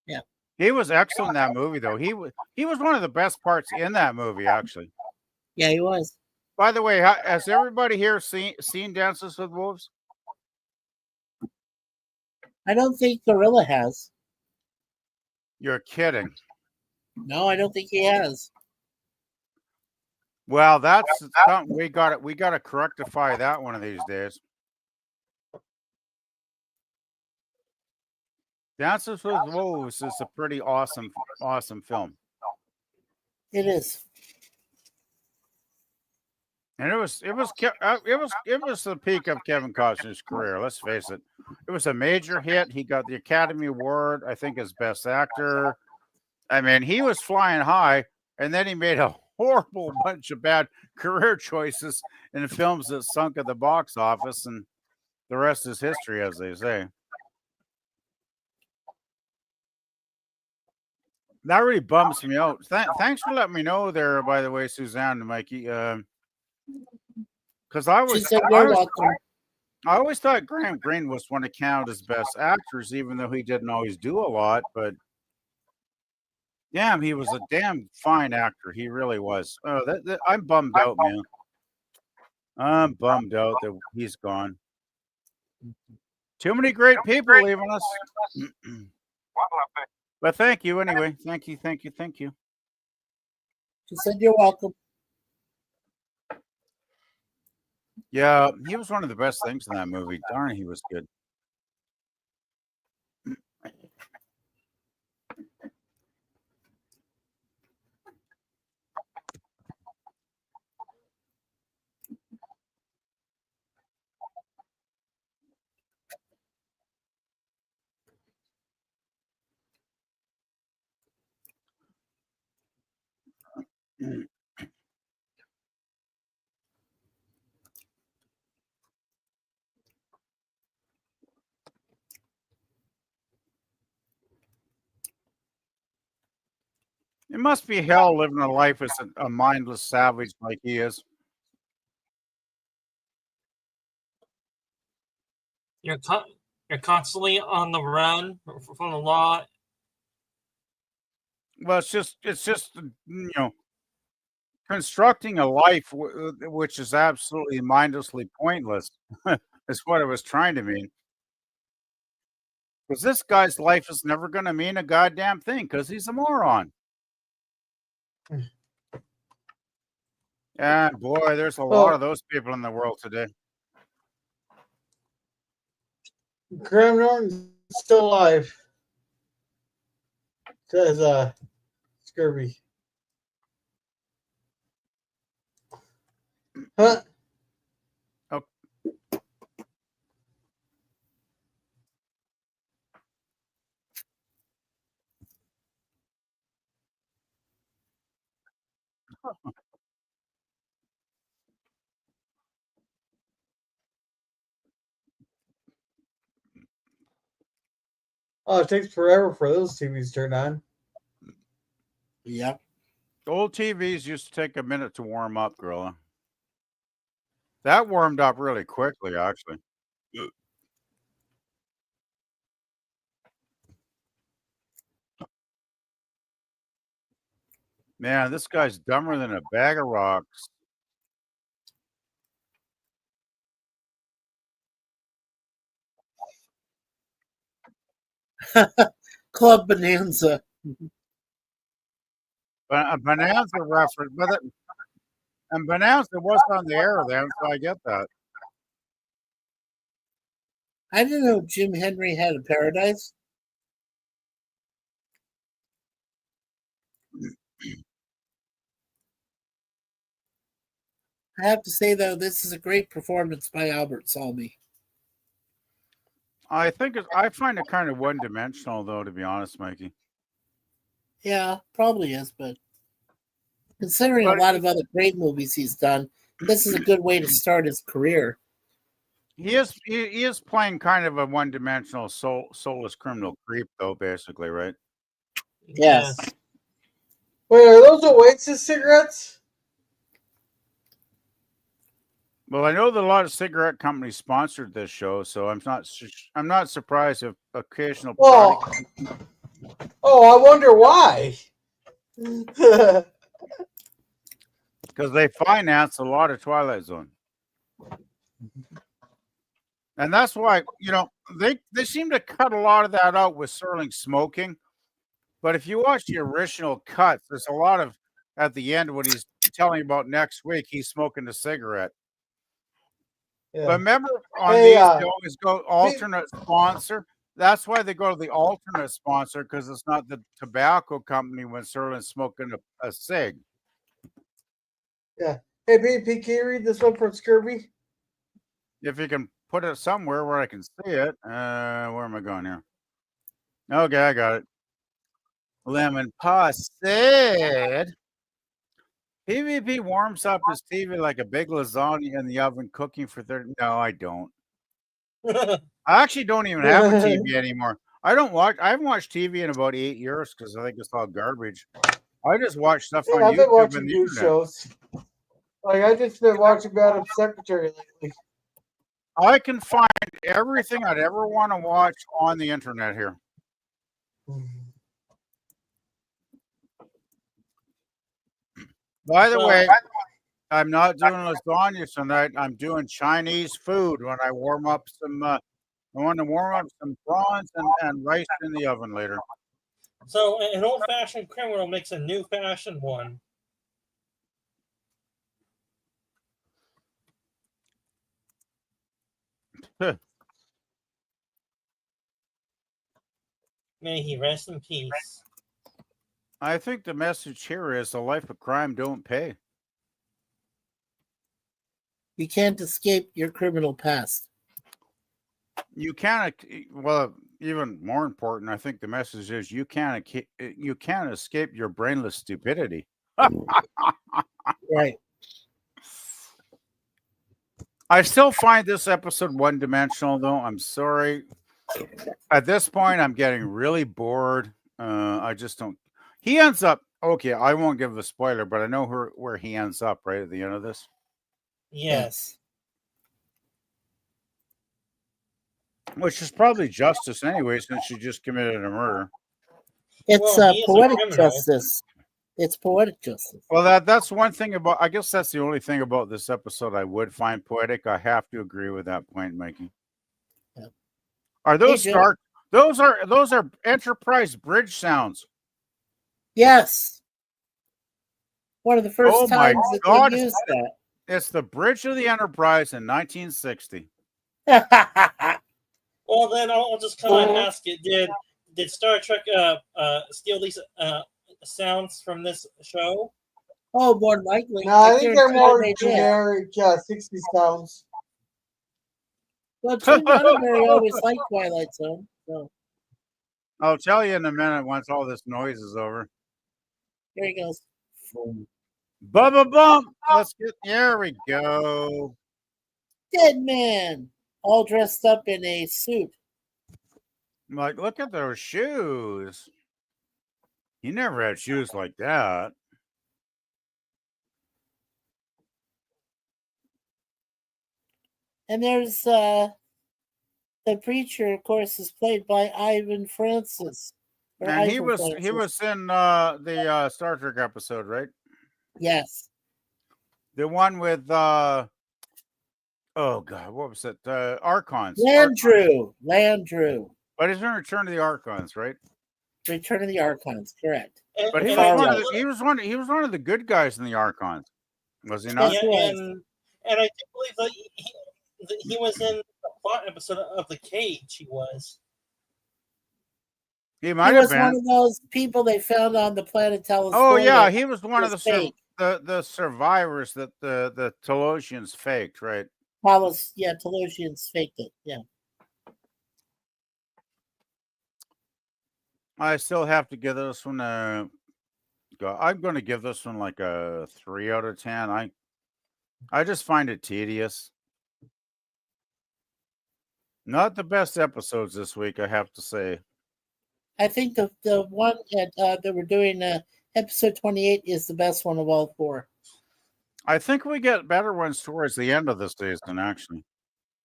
Yeah. He was excellent in that movie though. He was one of the best parts in that movie actually. Yeah, he was. By the way, has everybody here seen Dances with Wolves? I don't think Gorilla has. You're kidding. No, I don't think he has. Well, that's something we got to correctify that one of these days. Dances with Wolves is a pretty awesome film. It is. And it was the peak of Kevin Costner's career. Let's face it. It was a major hit. He got the Academy Award, I think, as Best Actor. I mean, he was flying high, and then he made a horrible bunch of bad career choices in films that sunk at the box office, and the rest is history, as they say. That really bums me out. Thanks for letting me know there, by the way, Suzanne and Mikey. Because I always thought Graham Greene was one of Canada's best actors, even though he didn't always do a lot. But damn, he was a damn fine actor. He really was. I'm bummed out, man. I'm bummed out that he's gone. Too many great people leaving us. But thank you anyway. Thank you. She said you're welcome. Yeah, he was one of the best things in that movie. Darn, he was good. It must be hell living a life as a mindless savage like he is. You're constantly on the run from the law. Well, it's just constructing a life which is absolutely mindlessly pointless is what I was trying to mean. Because this guy's life is never going to mean a goddamn thing because he's a moron. And boy, there's a lot of those people in the world today. Graham Norton's still alive. Says Scurvy. Huh? Oh. Oh, it takes forever for those TVs to turn on. Yeah. Old TVs used to take a minute to warm up, Gorilla. That warmed up really quickly, actually. Man, this guy's dumber than a bag of rocks. Club Bonanza. But a Bonanza reference, and Bonanza was on the air then, so I get that. I didn't know Jim Henry had a paradise. I have to say though, this is a great performance by Albert Salmi. I find it kind of one-dimensional, though, to be honest, Mikey. Yeah, probably is, but considering But a lot of other great movies he's done, this is a good way to start his career. he is playing kind of a one-dimensional soulless criminal creep, though, basically, right? Yes. Wait, are those Oasis cigarettes? Well, I know that a lot of cigarette companies sponsored this show, so I'm not surprised if occasional Well, I wonder why. because they finance a lot of Twilight Zone. And that's why, they seem to cut a lot of that out with Serling smoking. But if you watch the original cuts, there's a lot of, at the end, when he's telling about next week, he's smoking a cigarette. Yeah. But remember, on Hey, these, they always go alternate sponsor. That's why they go to the alternate sponsor, because it's not the tobacco company when Serling's smoking a cig. Yeah. Hey, BP, can you read this one from Scurvy? If you can put it somewhere where I can see it. Where am I going here? Okay, I got it. Lemon Paw said, PvP warms up his TV like a big lasagna in the oven cooking for 30. No, I don't. I actually don't even have a TV anymore. I haven't watched TV in about 8 years because I think it's all garbage. I just watch stuff on I've been YouTube watching and the news internet. shows. Like, I just been watching Madam Secretary lately. I can find everything I'd ever want to watch on the internet here. By the way, I'm not doing lasagna tonight. I'm doing Chinese food when I warm up some. I want to warm up some prawns and rice in the oven later. So an old-fashioned criminal makes a new-fashioned one. May he rest in peace. I think the message here is the life of crime don't pay. You can't escape your criminal past. You can't. Well, even more important, I think the message is you can't escape your brainless stupidity. Right. I still find this episode one-dimensional, though. I'm sorry. At this point, I'm getting really bored. I just don't. He ends up. Okay, I won't give a spoiler, but I know where he ends up right at the end of this. Yes. Which is probably justice anyway, since she just committed a murder. It's Well, he is a poetic criminal. justice. It's poetic justice. Well, that's one thing about. I guess that's the only thing about this episode I would find poetic. I have to agree with that point, Mikey. Yeah. Are those Hey, Joe. Star? Those are Enterprise bridge sounds. Yes. One of the first Oh my times that God. they used It's the bridge of the Enterprise in 1960. that. Well, then I'll just come and ask it. Did Star Trek steal these sounds from this show? Oh, more than likely. No, I think they're guarantee more they did. generic 60s sounds. Well, Tim Roddenberry always liked Twilight Zone. So I'll tell you in a minute once all this noise is over. here he goes. Boom, Bubba Bump. There we go. Dead man, all dressed up in a suit. I'm like, look at those shoes. He never had shoes like that. And there's the preacher, of course, is played by Ivan Francis. And he was in the Star Trek episode, right? Yes. The one with oh god, what was it? Archons. Landrew. But he's in Return to the Archons, right? Return of the Archons, correct. But he was one of the good guys in the Archons, was he not? Yeah, and I do believe that he was in the plot episode of The Cage. He was. He might have been one of those people they found on the planet Talos. Oh yeah, he was one of the survivors that the Talosians faked, right? Talosians faked it. Yeah. I still have to give this one a go. I'm going to give this one like a 3 out of 10. I just find it tedious. Not the best episodes this week, I have to say. I think the one that we're doing, episode 28, is the best one of all 4. I think we get better ones towards the end of this season, actually.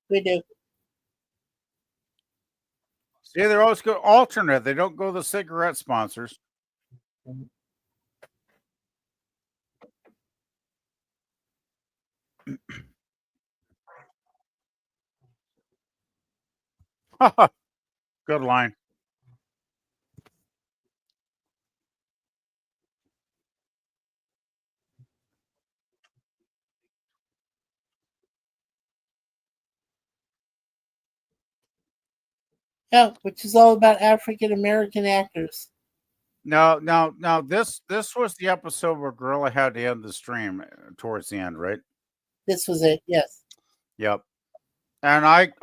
We do. See, they're always go alternate. They don't go the cigarette sponsors. Good line. Yeah, which is all about African American actors. Now, this was the episode where Gorilla had to end the stream towards the end, right? This was it, yes. Yep. And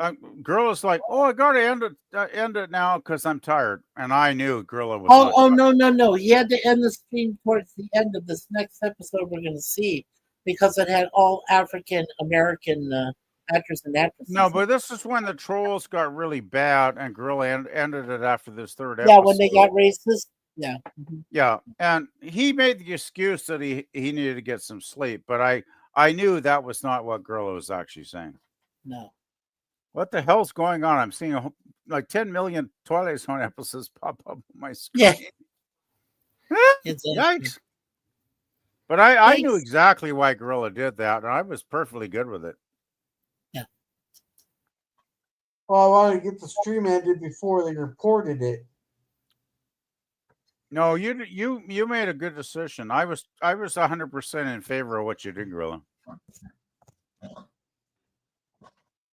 Gorilla's like, oh, I got to end it now because I'm tired. And I knew Gorilla was. No. He had to end the stream towards the end of this next episode we're going to see because it had all African American actors and actresses. No, but this is when the trolls got really bad and Gorilla ended it after this third episode. Yeah, when they got racist. Yeah. Mm-hmm. Yeah. And he made the excuse that he needed to get some sleep. But I knew that was not what Gorilla was actually saying. No. What the hell's going on? I'm seeing like 10 million Twilight Zone episodes pop up on my screen. Yeah. Yikes. But I knew exactly why Gorilla did that, and I was perfectly good with it. Yeah. Well, I wanted to get the stream ended before they reported it. No, you made a good decision. I was 100% in favor of what you did, Gorilla.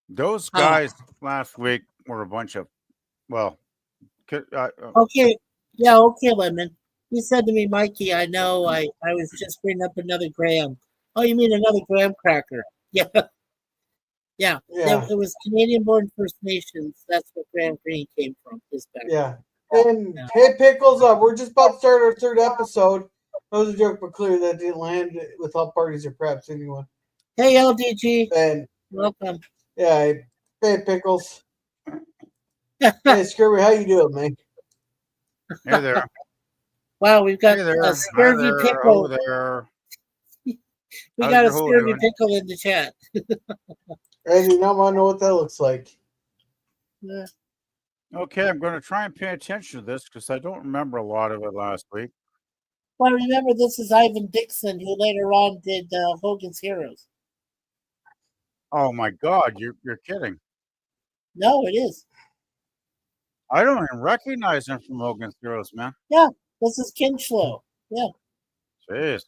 Those guys last week were a bunch of, okay. Yeah, okay, Lemon. He said to me, Mikey, I know I was just bringing up another graham. Oh, you mean another graham cracker? Yeah. Yeah. It was Canadian-born First Nations. That's what Graham Greene came from. His background. Yeah. And hey, Pickles, we're just about to start our 3rd episode. That was a joke, but clear that didn't land with all parties or perhaps anyone. Hey, LDG. And welcome. Yeah. Hey, Pickles. Hey, Scurvy, how you doing, man? Hey there. Wow, we've got a Scurvy Pickle. There. We got a Scurvy Pickle in the chat. I do not want to know what that looks like. Yeah. Okay, I'm going to try and pay attention to this because I don't remember a lot of it last week. Well, remember, this is Ivan Dixon, who later on did Hogan's Heroes. Oh my God, you're kidding. No, it is. I don't even recognize him from Hogan's Heroes, man. Yeah, this is Kinchlow. Yeah. Jeez.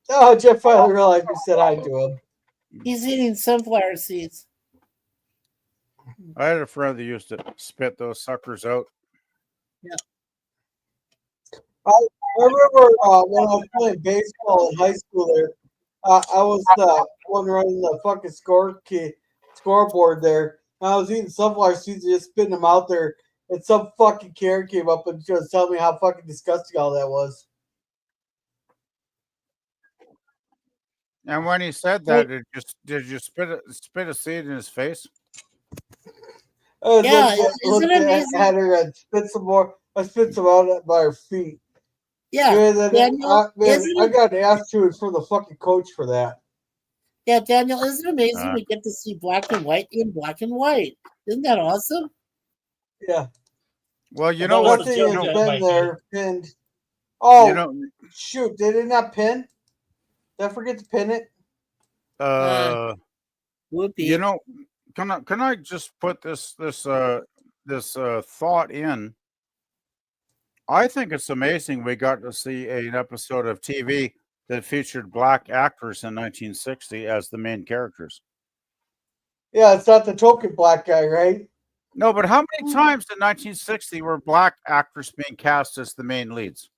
Oh, Jeff finally realized we said hi to him. He's eating sunflower seeds. I had a friend that used to spit those suckers out. Yeah. I remember when I was playing baseball in high school. There, I was the one running the fucking scoreboard there. And I was eating sunflower seeds and just spitting them out there. And some fucking Karen came up and just telling me how fucking disgusting all that was. And when he said that, did you spit a seed in his face? I Yeah, looked isn't it amazing? at her and spit some more. I spit some out by her feet. Yeah, Man, then, Daniel, I got an attitude from the fucking coach for that. yeah, Daniel, isn't it amazing Uh, we get to see black and white in black and white? Isn't that awesome? Yeah. well, you That know was what? the Nothing joke has at been Mikey. there pinned. You Oh, know, shoot. Did it not pin? Did I forget to pin it? Would you be. know, can I just put this thought in? I think it's amazing we got to see an episode of TV that featured black actors in 1960 as the main characters. Yeah, it's not the token black guy, right? No, but how many times in 1960 were black actors being cast as the main leads?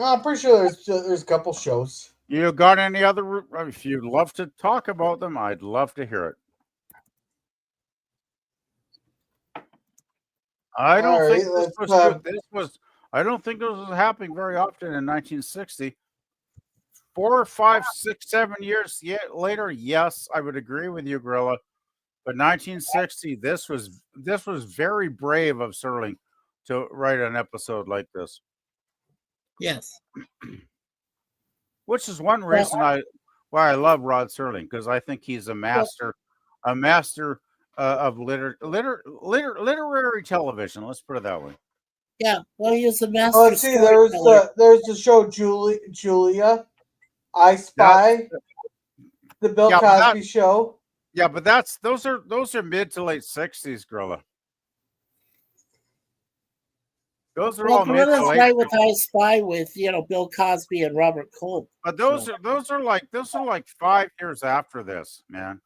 I'm pretty sure there's a couple shows. You got any other? If you'd love to talk about them, I'd love to hear it. I All don't right, think this let's. was good. This was. I don't think this was happening very often in 1960. 4, 5, 6, 7 years later, yes, I would agree with you, Gorilla. But 1960, this was very brave of Serling to write an episode like this. Yes. Which is one reason why I love Rod Serling, because I think he's a master of literary television. Let's put it that way. Yeah. Well, he was a master Let's see. storyteller. There's the show Julia, I Spy, the Bill Cosby Show. Yeah, but those are mid to late 60s, Gorilla. Those are Well, all mid to Gorilla's late. right with I Spy with Bill Cosby and Robert Culp. But those are like 5 years after this, man.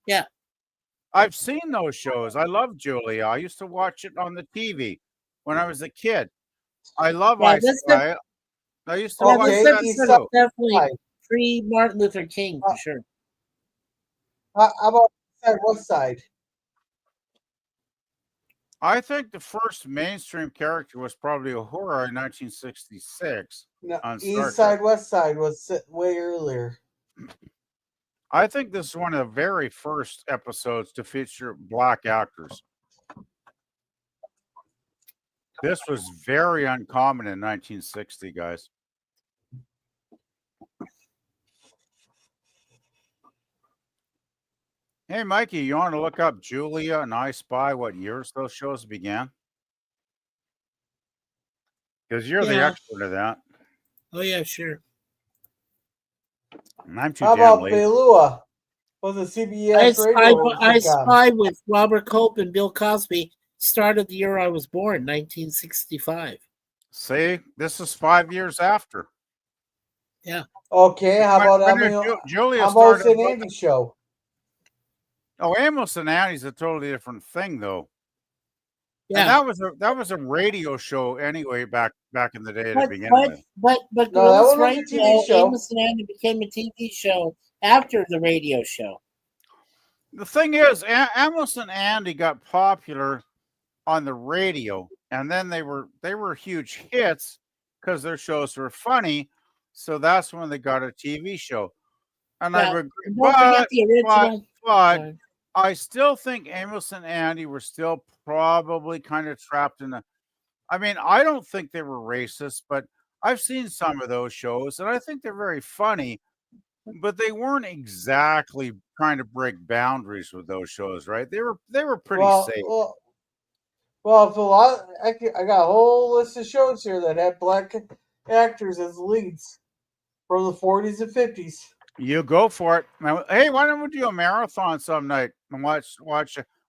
Yeah. I've seen those shows. I love Julia. I used to watch it on the TV when I was a kid. I love I Spy. I used to watch Okay, that East too. Definitely pre Martin Luther King for sure. How about West Side? I think the first mainstream character was probably Uhura in 1966 No, on Star East Side, Trek. West Side was way earlier. I think this is one of the very first episodes to feature black actors. This was very uncommon in 1960, guys. Hey, Mikey, you want to look up Julia and I Spy, what years those shows began? Because you're the expert of that. Oh, yeah, sure. And I'm too How damn about lazy. Beilua? Was a CBS radio? I Spy with Robert Culp and Bill Cosby started the year I was born, 1965. See, this is 5 years after. Yeah. Okay, how about Julia how about started? St. Andy Show? Oh, Amos and Annie's a totally different thing, though. Yeah, and that was a radio show anyway back in the day to begin with. But No, that Gorilla's one was right. a TV show. Amos and Andy became a TV show after the radio show. The thing is, Amos and Andy got popular on the radio, and then they were huge hits because their shows were funny. So that's when they got a TV show. And I would agree, Don't forget the original. but I still think Amos and Andy were still probably kind of trapped in I mean, I don't think they were racist, but I've seen some of those shows, and I think they're very funny. But they weren't exactly trying to break boundaries with those shows, right? They were pretty safe. Well, if I got a whole list of shows here that had black actors as leads from the 40s and 50s. You go for it. Now, hey, why don't we do a marathon some night and watch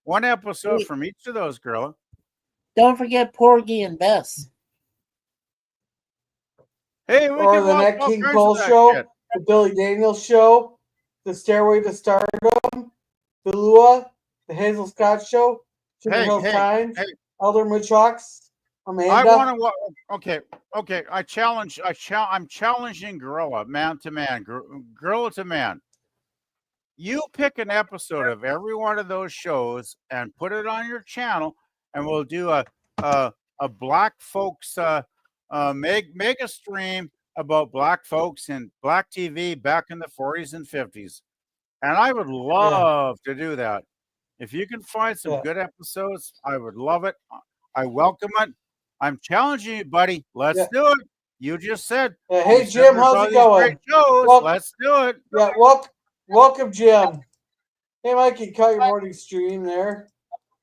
one episode from each of those, Gorilla? Don't forget Porgy and Bess. Hey, or the Nat King Cole Show, the Billy Daniels Show, the Stairway to Stardom, the Lua, the Hazel Scott Show, Sugar Hill Times, Elder Mitchhawks, I Amanda? want to. Okay. I'm challenging Gorilla, man to man, Gorilla to man. You pick an episode of every one of those shows and put it on your channel, and we'll do a black folks make a stream about black folks in black TV back in the 40s and 50s. And I would Yeah. love to do that. If you can find some Yeah. good episodes, I would love it. I welcome it. I'm challenging you, buddy. Let's Yeah. do it. You just said, Yeah. you Hey, said Jim, there's all how's it these great going? shows. Well, Let's do it. yeah, welcome, Jim. Hey, Mikey, caught your morning stream there.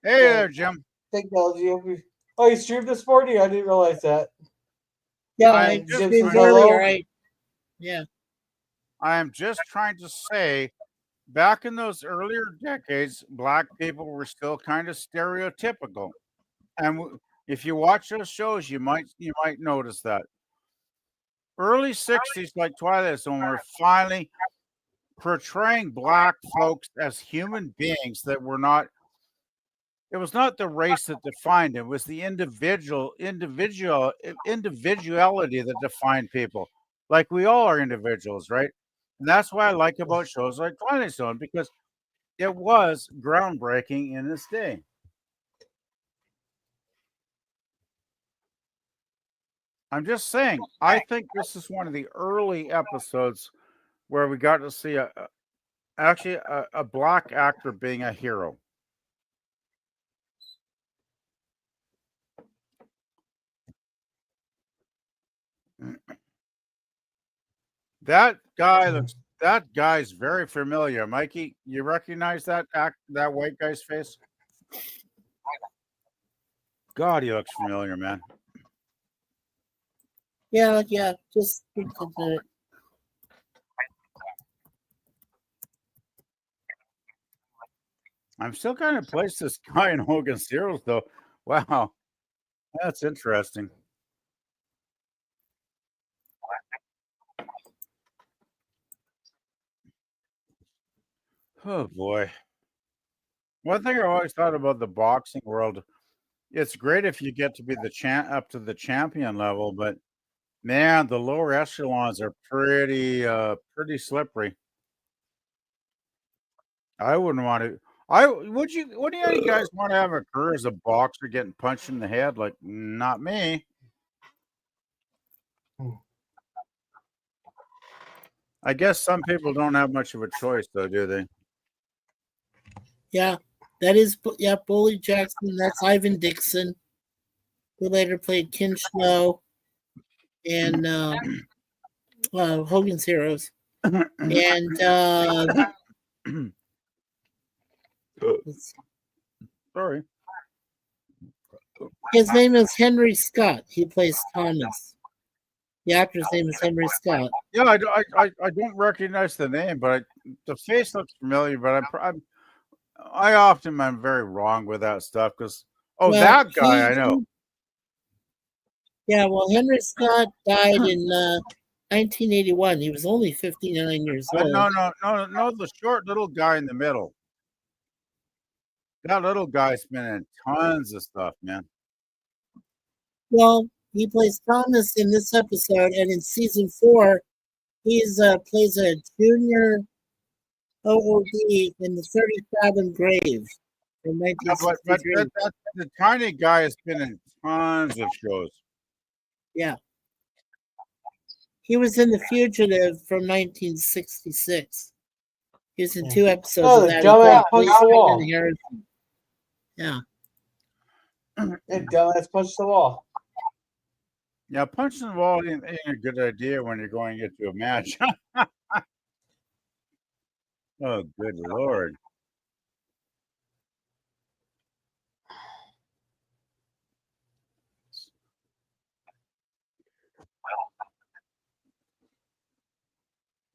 Hey there, Jim. Technology. Oh, you streamed this morning? I didn't realize that. Yeah, I'm I just Jim streamed says trying, earlier. hello. Yeah. I am just trying to say, back in those earlier decades, black people were still kind of stereotypical. And if you watch those shows, you might notice that. Early 60s, like Twilight Zone, were finally portraying black folks as human beings that were not. It was not the race that defined them. It was the individuality that defined people. Like we all are individuals, right? And that's what I like about shows like Twilight Zone, because it was groundbreaking in its day. I'm just saying, I think this is one of the early episodes where we got to see a black actor being a hero. That guy's very familiar. Mikey, you recognize that white guy's face? God, he looks familiar, man. Yeah. Just think of it. I'm still kind of placed this guy in Hogan's Heroes, though. Wow, that's interesting. Oh boy. One thing I always thought about the boxing world, it's great if you get to be up to the champion level, but man, the lower echelons are pretty slippery. I wouldn't want to. Would any of you guys want to have a career as a boxer getting punched in the head? Like, not me. I guess some people don't have much of a choice, though, do they? Yeah, that is Bully Jackson. That's Ivan Dixon, who later played Kinchlow and Hogan's Heroes. And Sorry. His name is Henry Scott. He plays Thomas. The actor's name is Henry Scott. Yeah, I don't recognize the name, but the face looks familiar. But I often am very wrong with that stuff because that guy I know. Yeah, well, Henry Scott died in 1981. He was only 59 years old. No, the short little guy in the middle. That little guy's been in tons of stuff, man. Well, he plays Thomas in this episode, and in season 4, he's plays a junior OOD in the 30 Fathom Grave from 1963. But the tiny guy has been in tons of shows. Yeah. He was in The Fugitive from 1966. He was in 2 episodes of that. Dumbass punched the wall. Yeah. And dumbass punched the wall. Yeah, punching the wall ain't a good idea when you're going into a match. Oh, good Lord.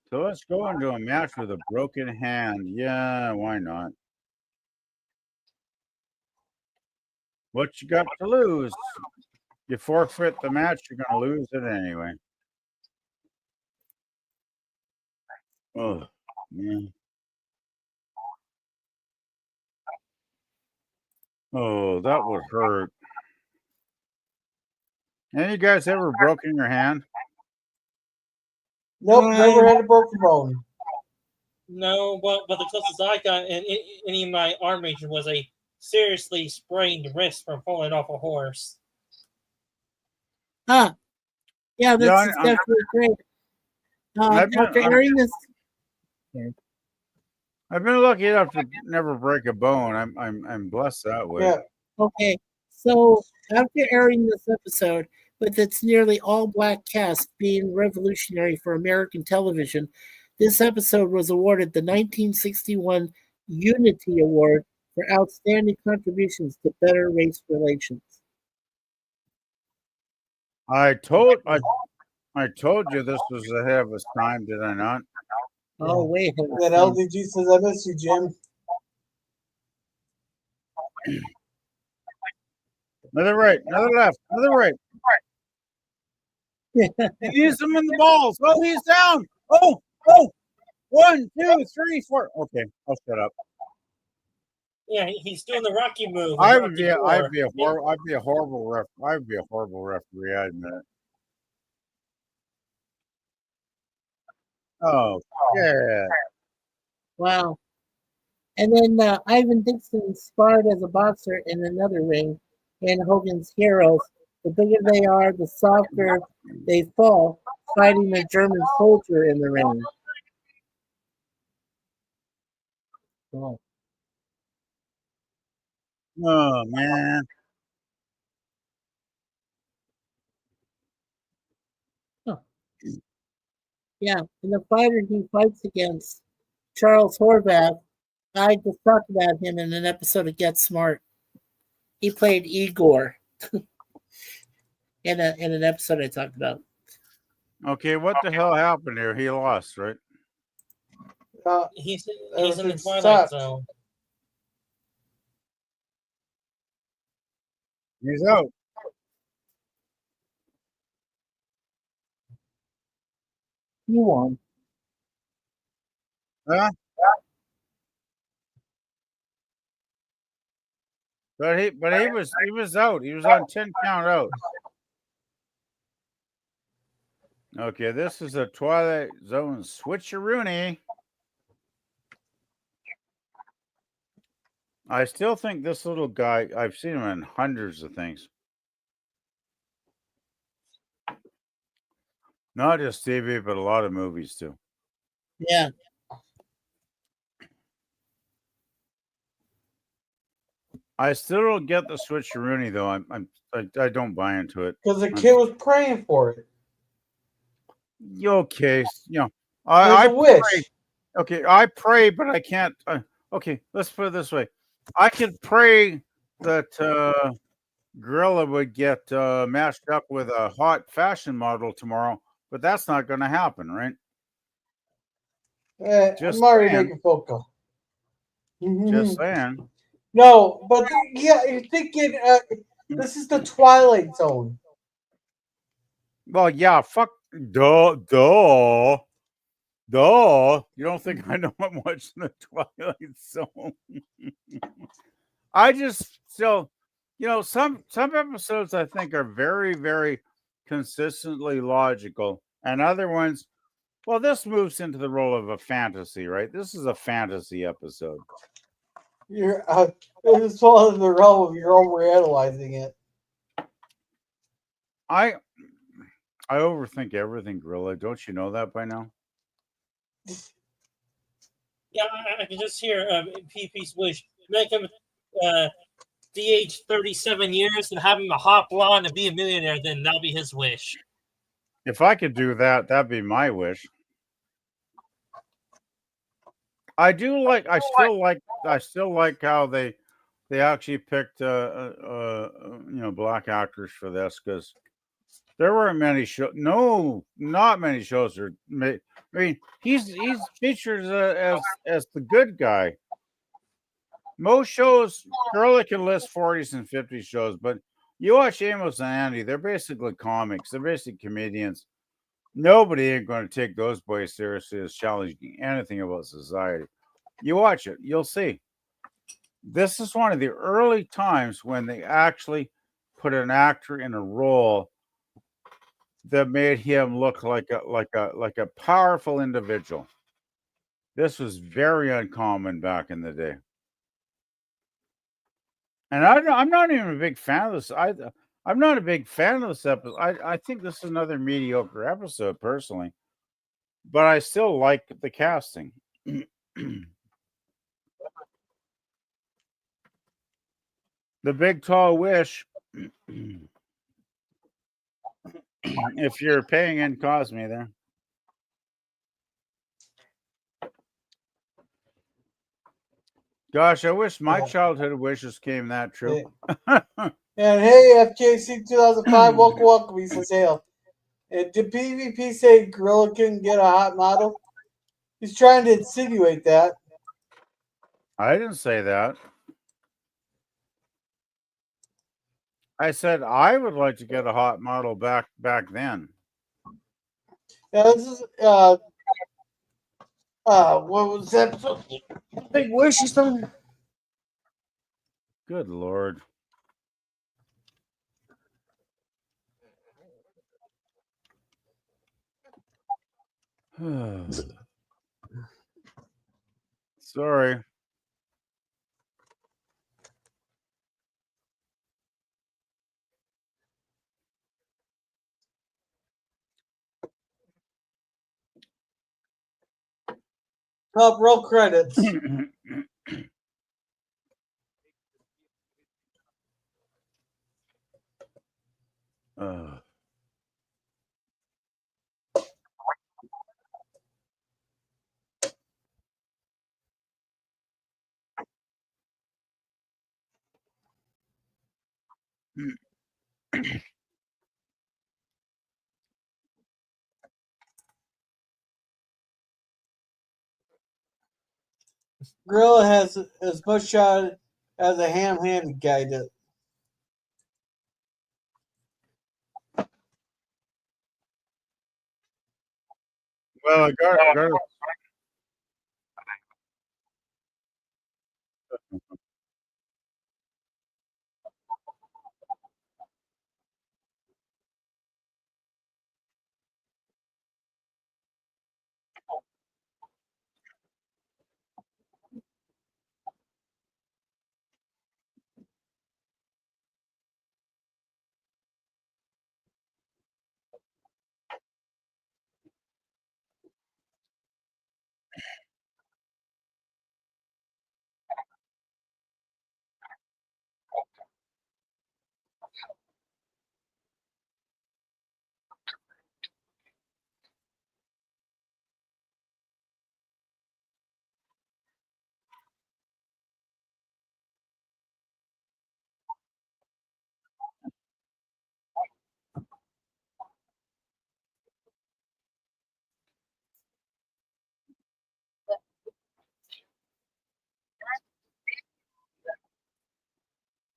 So let's go into a match with a broken hand. Yeah, why not? What you got to lose? You forfeit the match, you're going to lose it anyway. Oh, man. Oh, that would hurt. Any of you guys ever broken your hand? Nope, never had a broken bone. No, but the closest I got in any of my arm region was a seriously sprained wrist from falling off a horse. Yeah, Yeah, that's definitely great. I've been- After airing this, I've been lucky enough to never break a bone. I'm blessed that way. Yeah. okay, so after airing this episode, with its nearly all black cast being revolutionary for American television, this episode was awarded the 1961 Unity Award for outstanding contributions to better race relations. I told you this was ahead of its time, did I not? Oh, wait. That LDG says, I miss you, Jim. Another right, another left, another right. He needs him in the balls. Oh, he's down. Oh. 1, 2, 3, 4. Okay, I'll shut up. Yeah, he's doing the Rocky move. I'd be a horrible ref. I'd be a horrible referee. I admit it. Oh, yeah. Wow. And then Ivan Dixon sparred as a boxer in another ring in Hogan's Heroes. The bigger they are, the softer they fall, fighting a German soldier in the ring. Oh. Oh, man. Yeah, and the fighter he fights against, Charles Horvath, I just talked about him in an episode of Get Smart. He played Igor in an episode I talked about. Okay, what the hell happened here? He lost, right? He's in the Everything Twilight sucks. Zone. He's out. He won. Huh? But he was out. He was on 10 count out. Okay, this is a Twilight Zone switcheroony. I still think this little guy, I've seen him in hundreds of things. Not just TV, but a lot of movies too. Yeah. I still don't get the switcheroony though. I don't buy into it. Because the kid was praying for it. Okay, I I wish. pray. Okay, I pray, but I can't. Okay, let's put it this way: I could pray that Gorilla would get matched up with a hot fashion model tomorrow, but that's not going to happen, right? Just I'm already saying. making phone call. Just saying. No, but yeah, you're thinking this is the Twilight Zone. Well, yeah, fuck, duh. You don't think I know I'm watching the Twilight Zone? I just some episodes I think are very, very consistently logical, and other ones, well, this moves into the role of a fantasy, right? This is a fantasy episode. You're it's falling in the realm of you're overanalyzing it. I overthink everything, Gorilla. Don't you know that by now? Yeah, I can just hear PP's wish. Make him de-age 37 years and have him a hot blonde and be a millionaire, then that'll be his wish. If I could do that, that'd be my wish. I still like how they actually picked black actors for this, because there weren't many shows. No, not many shows are made. I mean, he's featured as the good guy. Most shows, Curly can list 40s and 50s shows, but you watch Amos and Andy, they're basically comics. They're basically comedians. Nobody ain't going to take those boys seriously as challenging anything about society. You watch it, you'll see. This is one of the early times when they actually put an actor in a role that made him look like a powerful individual. This was very uncommon back in the day. And I'm not even a big fan of this. I'm not a big fan of this episode. I think this is another mediocre episode personally, but I still like the casting. The Big Tall Wish. If you're paying in Cosme there. Gosh, I wish my childhood wishes came that true. And hey, FJC 2005, welcome. He says, hail. And did PvP say Gorilla couldn't get a hot model? He's trying to insinuate that. I didn't say that. I said I would like to get a hot model back then. Yeah, this is what was that? Big Wish or something? Good Lord. Sorry. Top roll credits. Gorilla has as much shot as a ham-handed guy did. Well, I got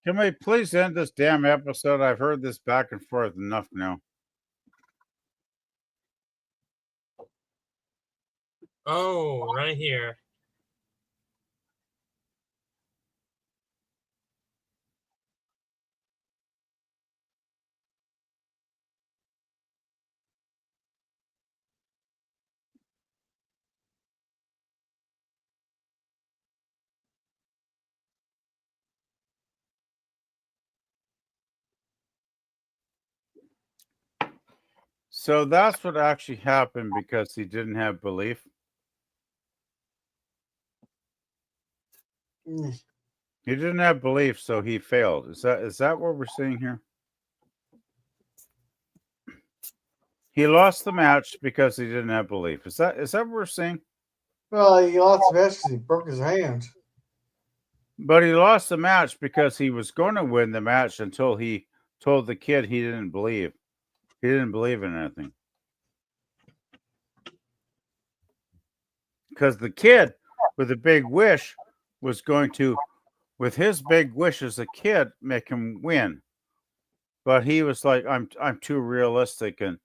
Can we please end this damn episode? I've heard this back and forth enough now. Oh, right here. So that's what actually happened because he didn't have belief. Mm. He didn't have belief, so he failed. Is that what we're seeing here? He lost the match because he didn't have belief. Is that what we're seeing? Well, he lost the match because he broke his hand. But he lost the match because he was going to win the match until he told the kid he didn't believe. He didn't believe in anything. Because the kid with a big wish was going to, with his big wish as a kid, make him win. But he was like, I'm too realistic, and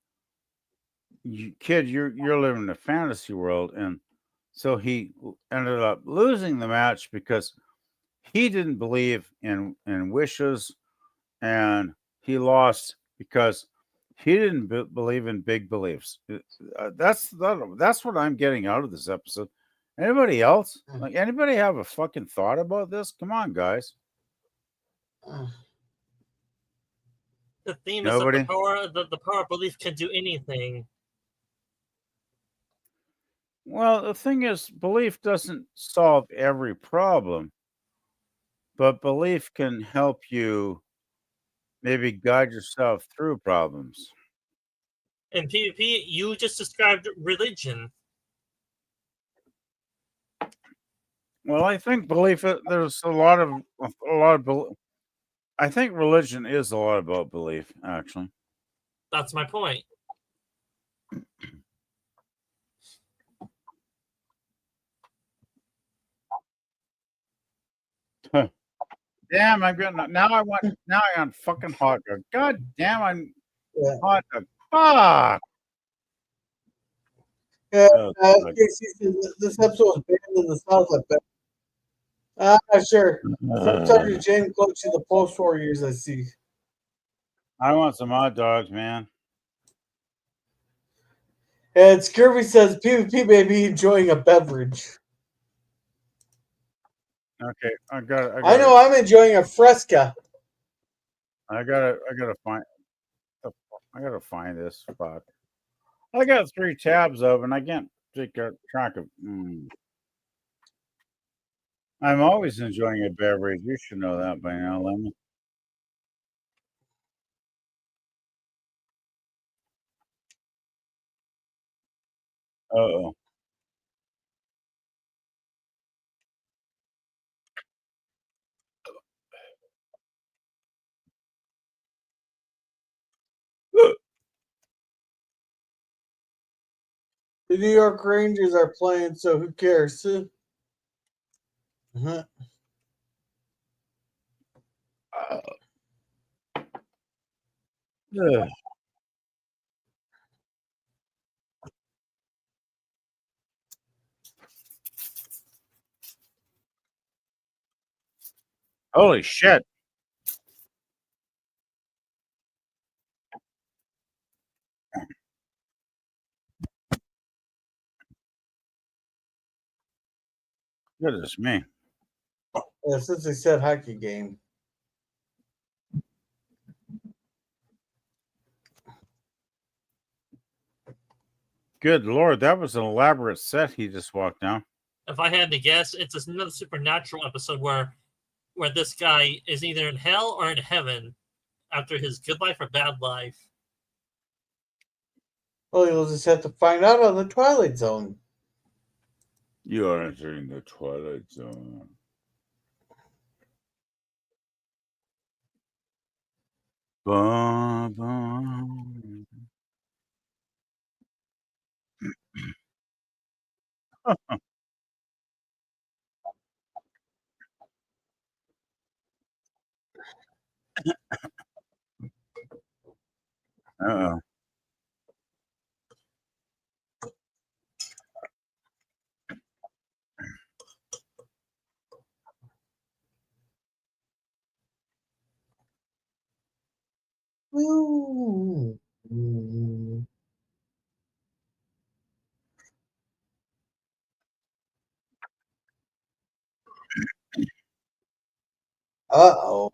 kid, you're living in a fantasy world. And so he ended up losing the match because he didn't believe in wishes, and he lost because He didn't believe in big beliefs. That's what I'm getting out of this episode. Anybody else? Like anybody have a fucking thought about this? Come on, guys. The theme is that Nobody. the power of belief can do anything. Well, the thing is, belief doesn't solve every problem, but belief can help you maybe guide yourself through problems. In PvP, you just described religion. Well, I think belief. There's a lot of. I think religion is a lot about belief, actually. That's my point. Damn, I'm getting now. I want fucking hot dog. God damn, I'm hot dog. Fuck. Yeah, Oh, God. this episode was banned in the South, I bet. Sure. From Sergeant Jane Coach to the Post Warriors, I see. I want some hot dogs, man. And Scurvy says PvP may be enjoying a beverage. Okay, I got. I know I'm enjoying a Fresca. I gotta find. I gotta find this spot. I got 3 tabs open. I can't take track of. I'm always enjoying a beverage. You should know that by now, Lemon. Uh-oh. The New York Rangers are playing, so who cares? Uh-huh. Ugh. Holy shit. Goodness me. Yeah, since they said hockey game. Good Lord, that was an elaborate set he just walked down. If I had to guess, it's another supernatural episode where this guy is either in hell or in heaven after his good life or bad life. Well, you'll just have to find out on the Twilight Zone. You are entering the Twilight Zone. Bum, bum. Uh-oh. Ooh. Uh-oh.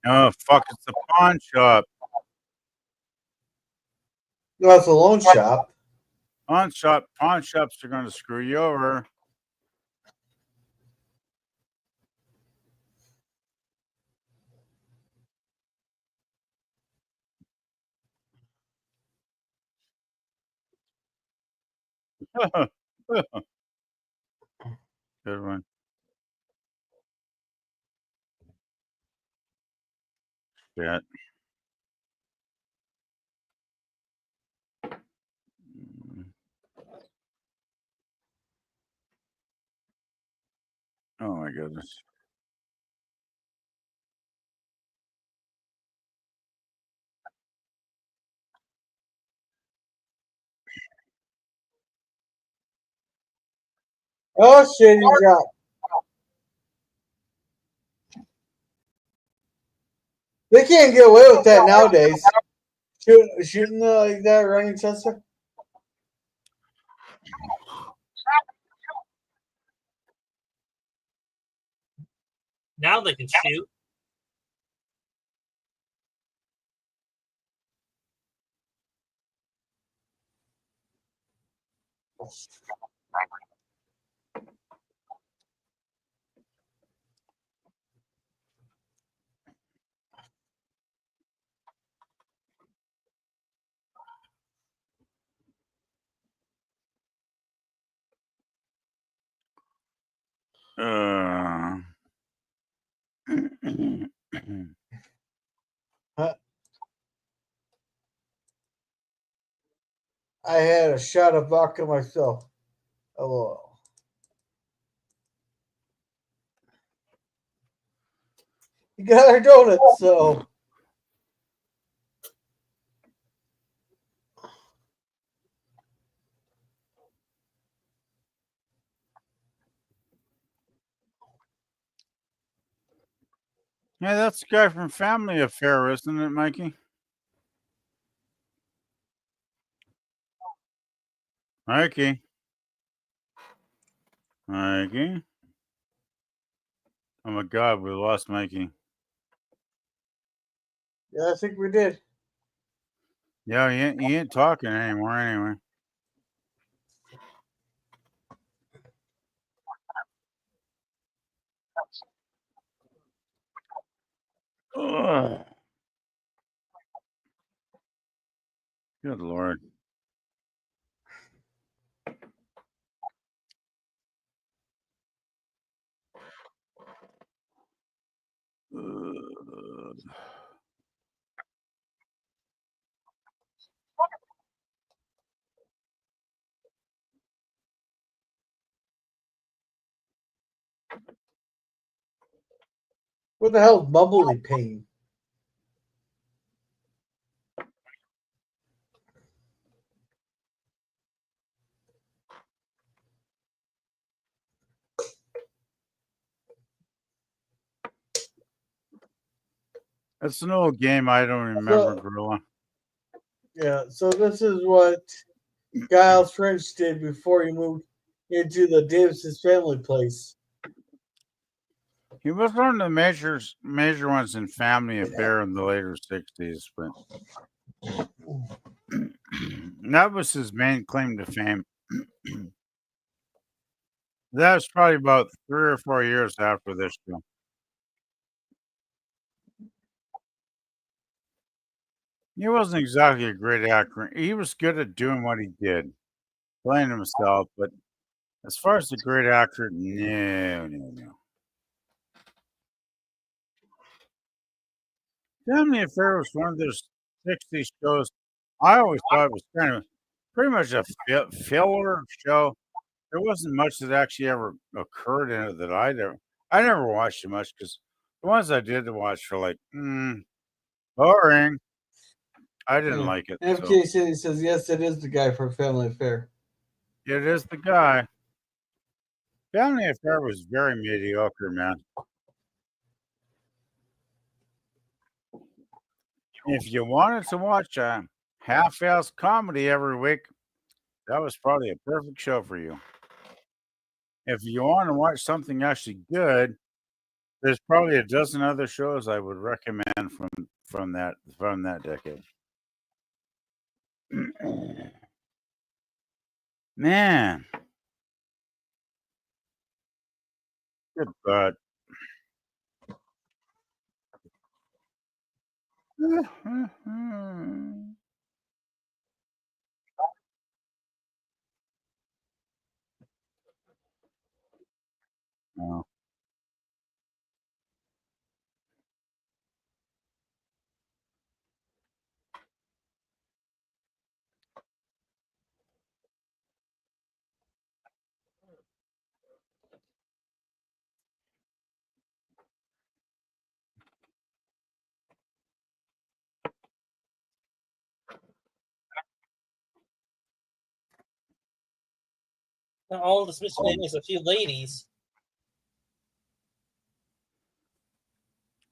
Oh, fuck, it's the pawn shop. No, it's a loan shop. Pawn shops are going to screw you over. Good one. Shit. Oh my goodness. Oh, shit, he dropped. They can't get away with that nowadays. Shooting like that, running Chester. Now they can shoot. Uh, I had a shot of vodka myself. Oh, you got our donuts, so yeah, that's the guy from Family Affair, isn't it, Mikey? Mikey. Mikey. Oh my God, we lost Mikey. yeah, I think we did. Yeah, he ain't talking anymore anyway. Ugh. Good Lord. Ugh. What the hell is bubbly pain? That's an old game I don't remember, Gorilla. Yeah, so this is what Giles French did before he moved into the Davis's family place. He was one of the major ones in Family Affair in the later 60s, but that was his main claim to fame. That was probably about 3 or 4 years after this show. He wasn't exactly a great actor. He was good at doing what he did, playing himself, but as far as a great actor, no. Family Affair was one of those 60s shows. I always thought it was kind of pretty much a filler show. There wasn't much that actually ever occurred in it that I never watched it much because the ones I did watch were like, boring. I didn't like it. So FJ City says, yes, it is the guy from Family Affair. it is the guy. Family Affair was very mediocre, man. If you wanted to watch a half-ass comedy every week, that was probably a perfect show for you. If you want to watch something actually good, there's probably a dozen other shows I would recommend from that decade. Man, good God. No. Now, all that's missing is a few ladies.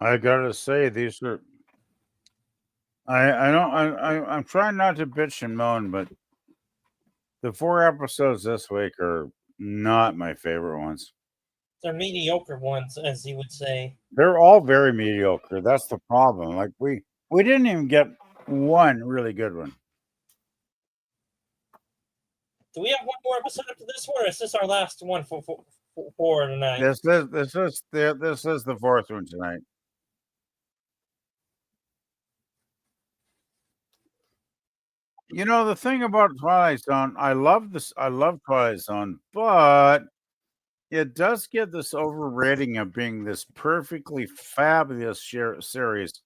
I gotta say, these are I don't I'm trying not to bitch and moan, but the 4 episodes this week are not my favorite ones. They're mediocre ones, as you would say. They're all very mediocre. That's the problem. Like we didn't even get one really good one. Do we have one more episode after this one, or is this our last one for tonight? This is the fourth one tonight. You know the thing about Twilight Zone, I love this. I love Twilight Zone, but it does get this overrating of being this perfectly fabulous series,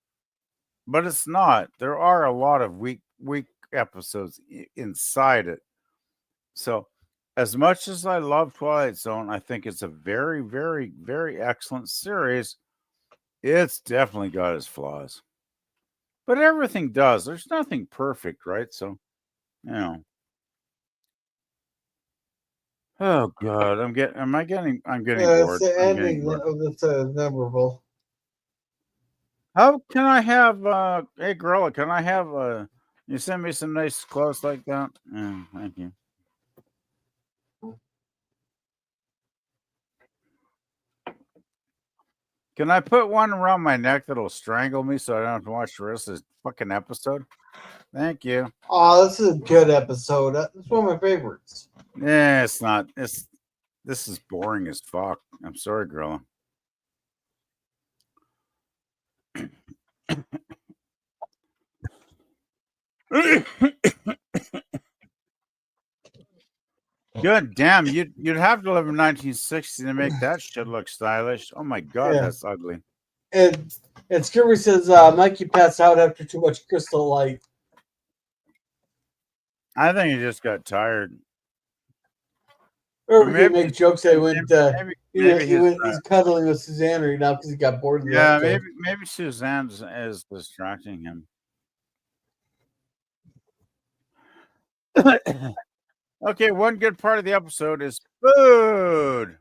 but it's not. There are a lot of weak episodes inside it. So, as much as I love Twilight Zone, I think it's a very, very, very excellent series. It's definitely got its flaws, but everything does. There's nothing perfect, right? So, you know. Oh God, I'm getting Yeah, it's bored. the I'm getting ending bored. that's memorable. How can I have hey Gorilla, can I have you send me some nice clothes like that? Yeah, thank you. Can I put one around my neck that'll strangle me so I don't have to watch the rest of this fucking episode? Thank you. Oh, this is a good episode. It's one of my favorites. Yeah, it's not. This is boring as fuck. I'm sorry, Gorilla. Good damn, you'd have to live in 1960 to make that shit look stylish. Oh my God, Yeah. that's ugly. And Scurvy says Mikey passed out after too much crystal light. I think he just got tired. Or he Maybe make jokes that he went, maybe his he's cuddling with Suzanne right now because he got bored of the yeah, episode. maybe Suzanne is distracting him. Okay, one good part of the episode is food.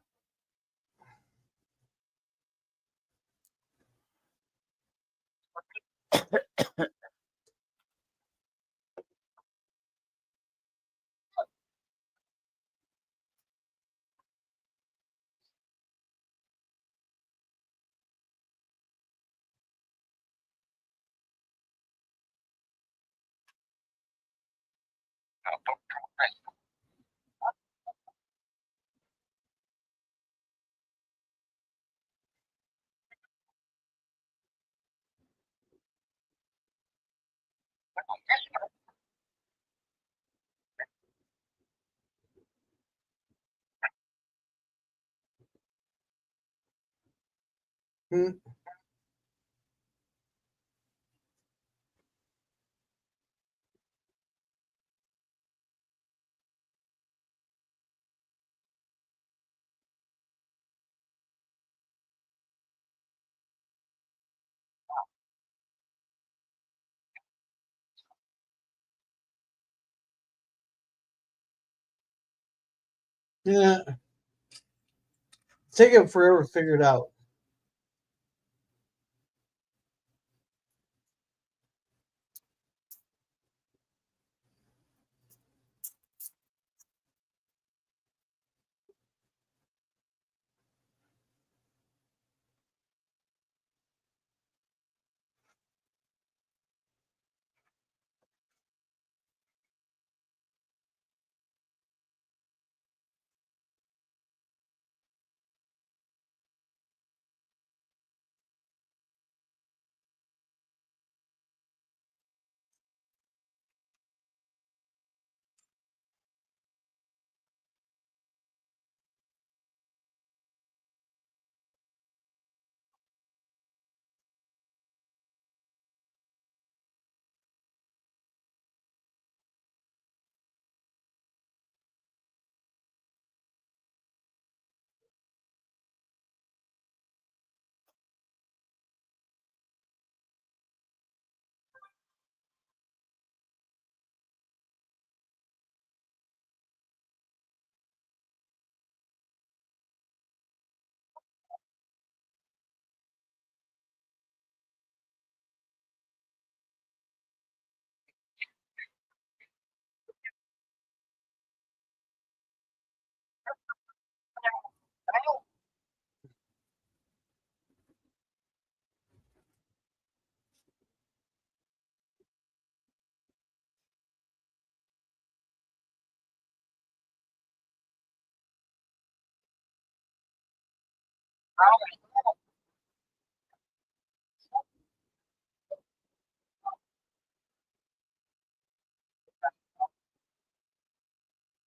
Hmm. Yeah. Take it forever to figure it out.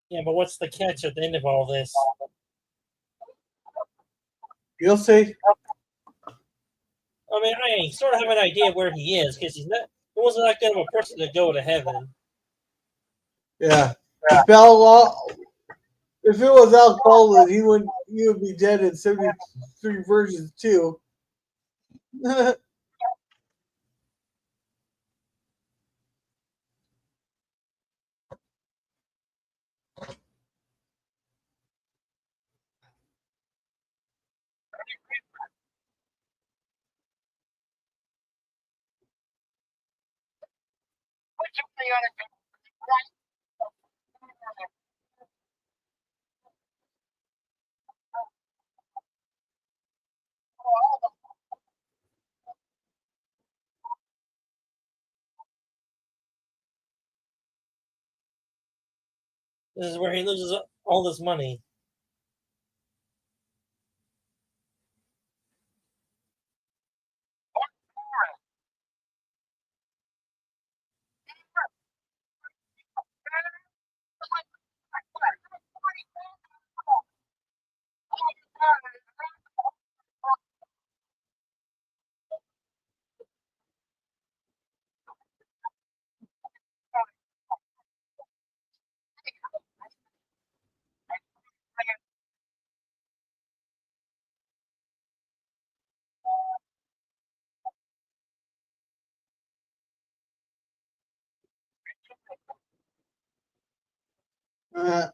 Yeah, but what's the catch at the end of all this? You'll see. I mean, I sort of have an idea where he is because he's not. He wasn't that good of a person to go to heaven. Yeah. If if it was Al Baldwin, he would be dead in 73 versions too. This is where he loses all this money. Uh,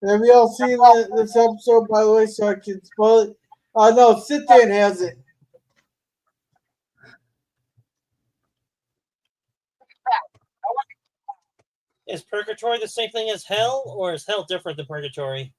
have you all seen this episode, by the way, so I can spoil it? No, Sit Dan has it. Is purgatory the same thing as hell, or is hell different than purgatory?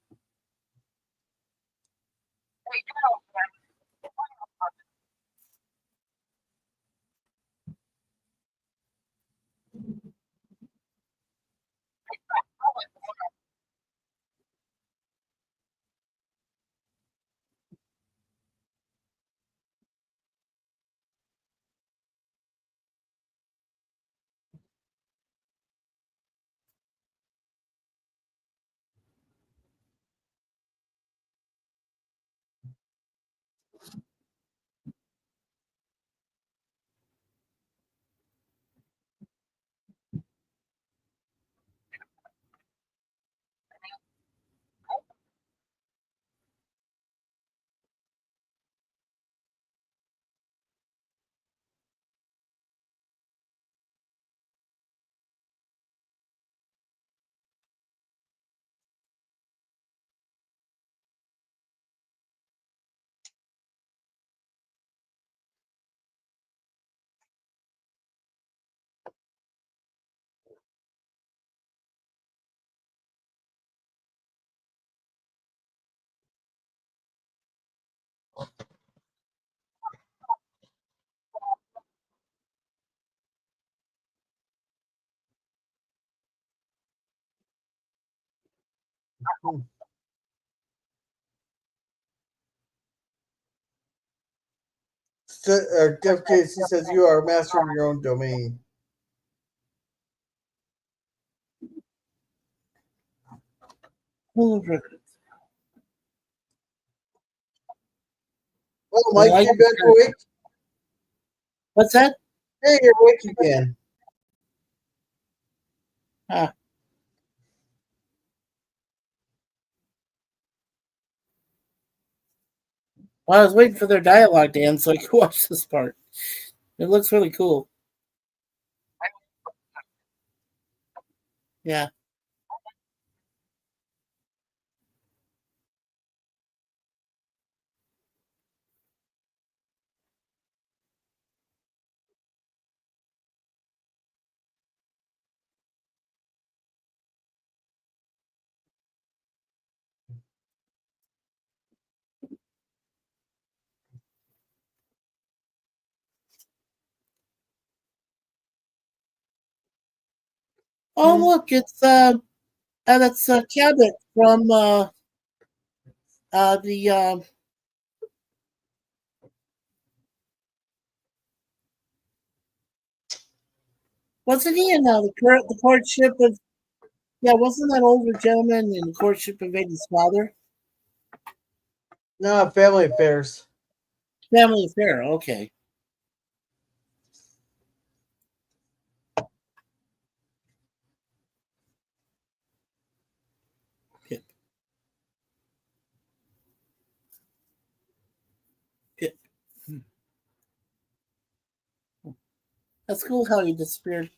Jeff Casey says you are a master of your own domain. Full of records. Oh, Mike, Well, you back awake? What's that? Hey, you're awake again. Ah. Well, I was waiting for their dialogue to end so I could watch this part. It looks really cool. Yeah. Oh, look, it's that's Cabot from the wasn't he in the courtship of wasn't that older gentleman in the courtship of Eddie's father? No, Family Affairs. Family affair, okay. Pip. Pip. That's cool how he disappeared.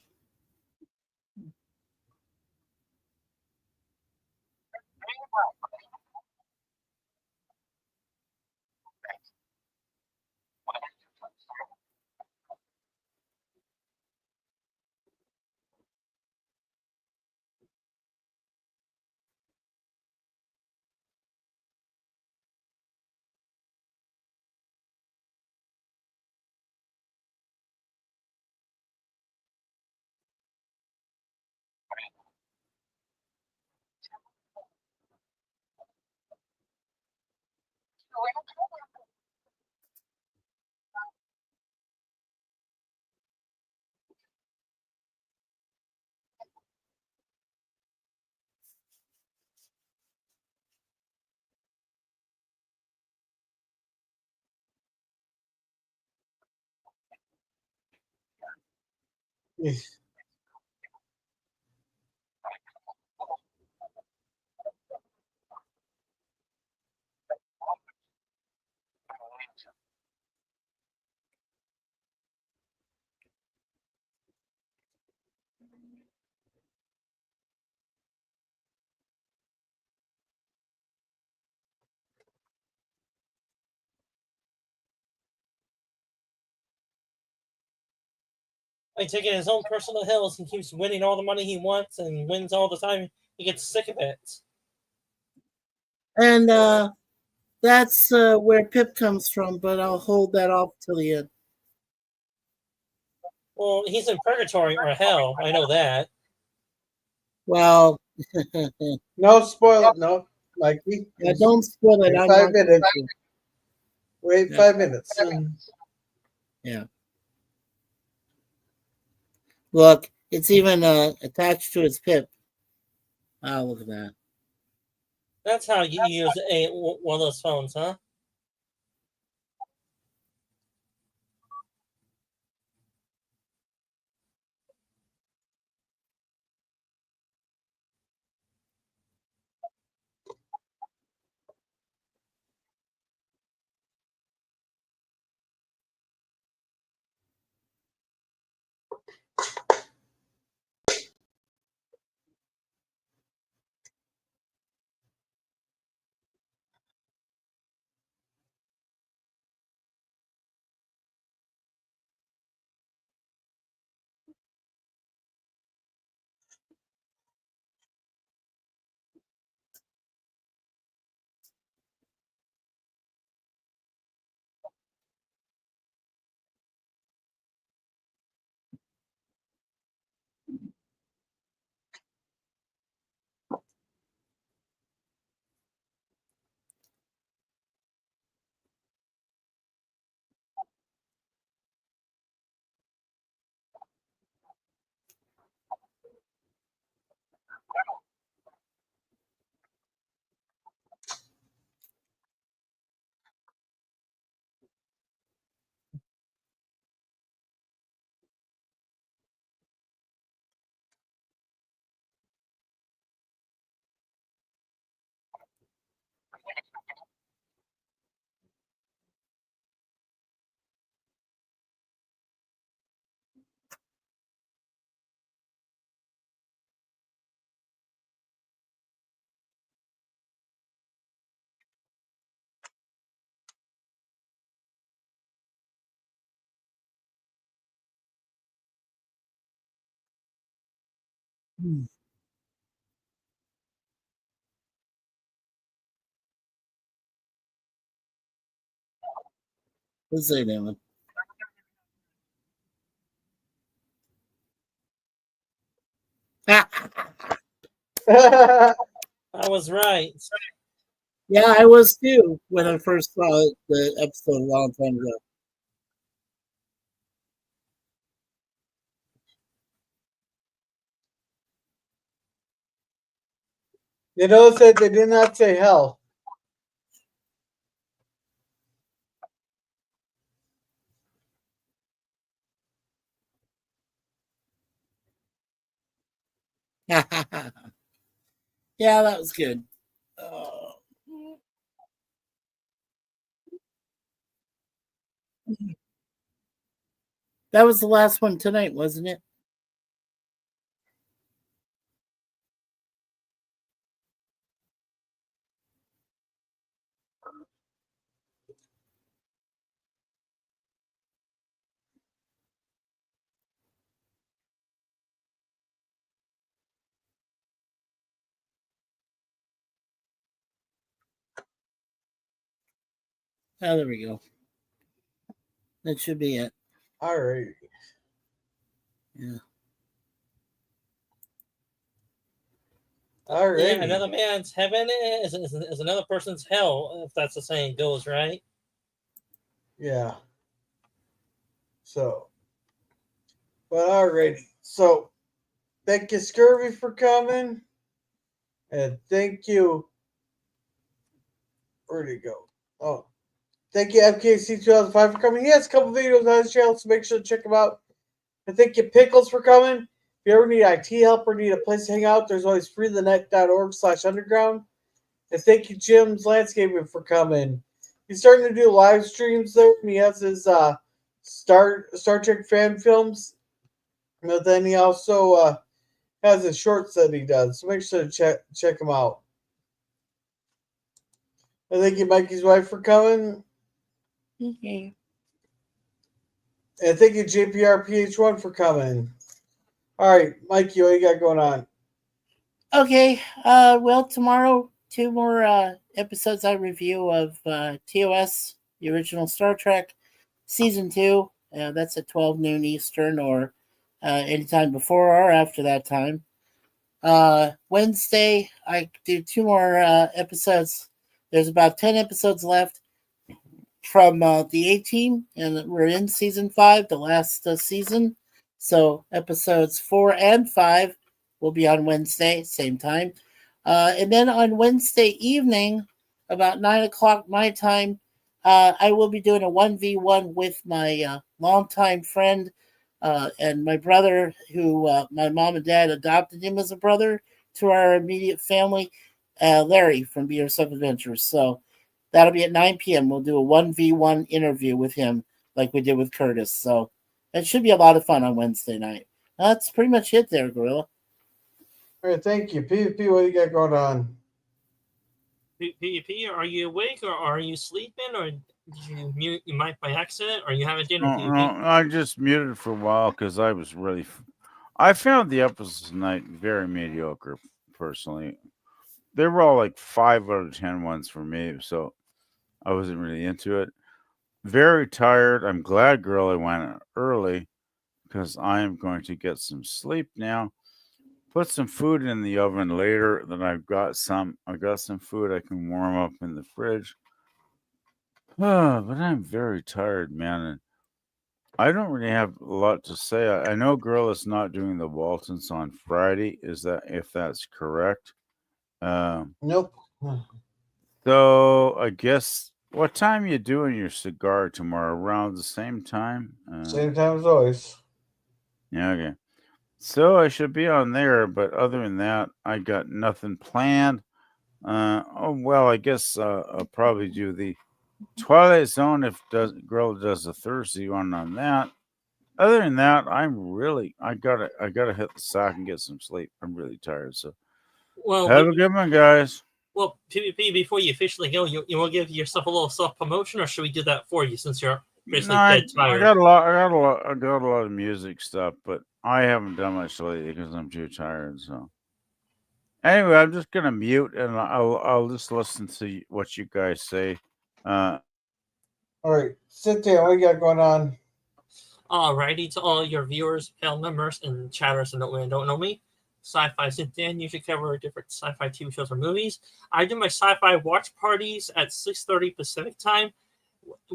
Like taking his own personal hills, he keeps winning all the money he wants and wins all the time. He gets sick of it. And that's where Pip comes from, but I'll hold that off till the end. Well, he's in purgatory or hell. I know that. Well, No spoil. No, Mikey. yeah, don't spoil it. Wait I'm 5 not minutes. going to. Wait Yeah. 5 minutes. Yeah. Look, it's even attached to his Pip. Oh, look at that. That's how you use one of those phones, huh? What's that doing? I was right. Yeah, I was too when I first saw it, the episode a long time ago. You notice that they did not say hell. Yeah, that was good. That was the last one tonight, wasn't it? Oh, there we go. That should be it. All right. Yeah. All right. Yeah, another man's heaven is another person's hell, if that's the saying goes, right? Yeah. So, but alrighty. So, thank you, Scurvy, for coming. And thank you. Where'd he go? Oh, thank you, FKC 2005, for coming. He has a couple videos on his channel, so make sure to check them out. And thank you, Pickles, for coming. If you ever need IT help or need a place to hang out, there's always freethenet.org/underground. And thank you, Jim's Landscaping, for coming. He's starting to do live streams there, and he has his Star Trek fan films. But then he also has a shorts that he does. So make sure to check him out. And thank you, Mikey's wife, for coming. Okay. And thank you, JPR PH1, for coming. All right, Mikey, what you got going on? Okay. Well, tomorrow, 2 more episodes I review of TOS, the original Star Trek, season 2. That's at 12 noon Eastern, or anytime before or after that time. Wednesday, I do 2 more episodes. There's about 10 episodes left from the A-Team, and we're in season 5, the last season. So episodes 4 and 5 will be on Wednesday, same time. And then on Wednesday evening, about 9 o'clock my time, I will be doing a 1v1 with my longtime friend and my brother, who my mom and dad adopted him as a brother to our immediate family, Larry from BR7 Adventures. So that'll be at 9 p.m. We'll do a 1v1 interview with him like we did with Curtis. So it should be a lot of fun on Wednesday night. That's pretty much it there, Gorilla. All right, thank you. PvP, what do you got going on? PvP, are you awake or are you sleeping, or did you mute your mic by accident, or you having dinner? No, PvP? I just muted for a while because I was really. I found the episodes tonight very mediocre, personally. They were all like 5 out of 10 ones for me, so I wasn't really into it. Very tired. I'm glad, girl, I went early because I am going to get some sleep now. Put some food in the oven later. Then I got some food I can warm up in the fridge. But I'm very tired, man. And I don't really have a lot to say. I know girl is not doing the Waltons on Friday. Is that, if that's correct? Nope. So I guess, what time you doing your cigar tomorrow? Around the same time? Same time as always. Yeah, okay. So I should be on there, but other than that, I got nothing planned. I guess I'll probably do the Twilight Zone if girl does a Thursday one on that. Other than that, I gotta hit the sack and get some sleep. I'm really tired. So Well, have a good one, guys. Well, PvP, before you officially go, you will give yourself a little self promotion, or should we do that for you since you're basically No, dead tired? I got a lot of music stuff, but I haven't done much lately because I'm too tired. So anyway, I'm just gonna mute and I'll just listen to what you guys say. All right, Cynthia, what you got going on? Alrighty, to all your viewers, panel members, and chatters that know me and don't know me. Sci-Fi Cynthia usually cover different sci-fi TV shows or movies. I do my sci-fi watch parties at 6:30 Pacific time.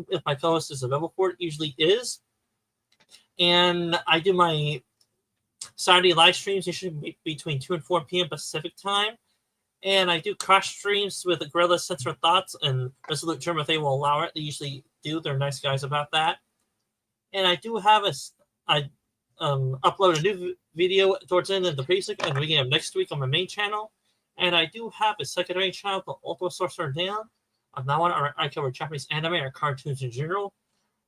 If my co-host is available for it, usually is. And I do my Saturday live streams usually between 2 and 4 p.m. Pacific time. And I do crash streams with the Gorilla Censor Thoughts and Resolute Germ if they will allow it. They usually do. They're nice guys about that. And I do have I upload a new video towards the end of the basic and beginning of next week on my main channel. And I do have a secondary channel called Ultimate Sorcerer Down. On that one, I cover Japanese anime or cartoons in general.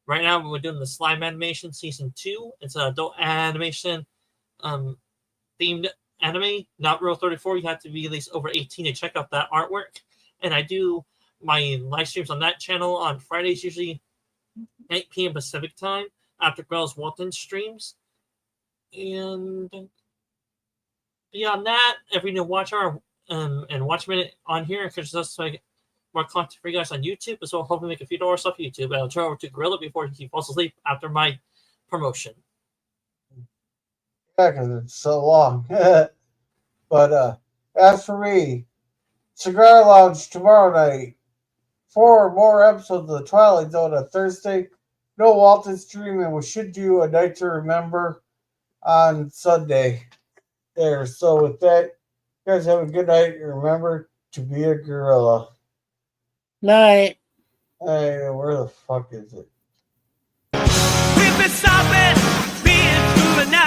Right now, we're doing the Slime Animation Season 2. It's an adult animation themed anime. Not Rule 34. You have to be at least over 18 to check out that artwork. And I do my live streams on that channel on Fridays, usually 8 p.m. Pacific time, after Grell's Walton streams. And beyond that, every new watch hour and watch minute on here encourages us to make more content for you guys on YouTube, as well hoping to make a few dollars off YouTube. I'll turn over to Gorilla before he falls asleep after my promotion. Yeah, because it's so long. But as for me, Cigar Lounge tomorrow night. 4 more episodes of the Twilight Zone on Thursday. No Walton stream, and we should do a Night to Remember on Sunday there. So with that, you guys have a good night, and remember to be a gorilla. Night. Hey, where the fuck is it? We've been stopping, being through the night.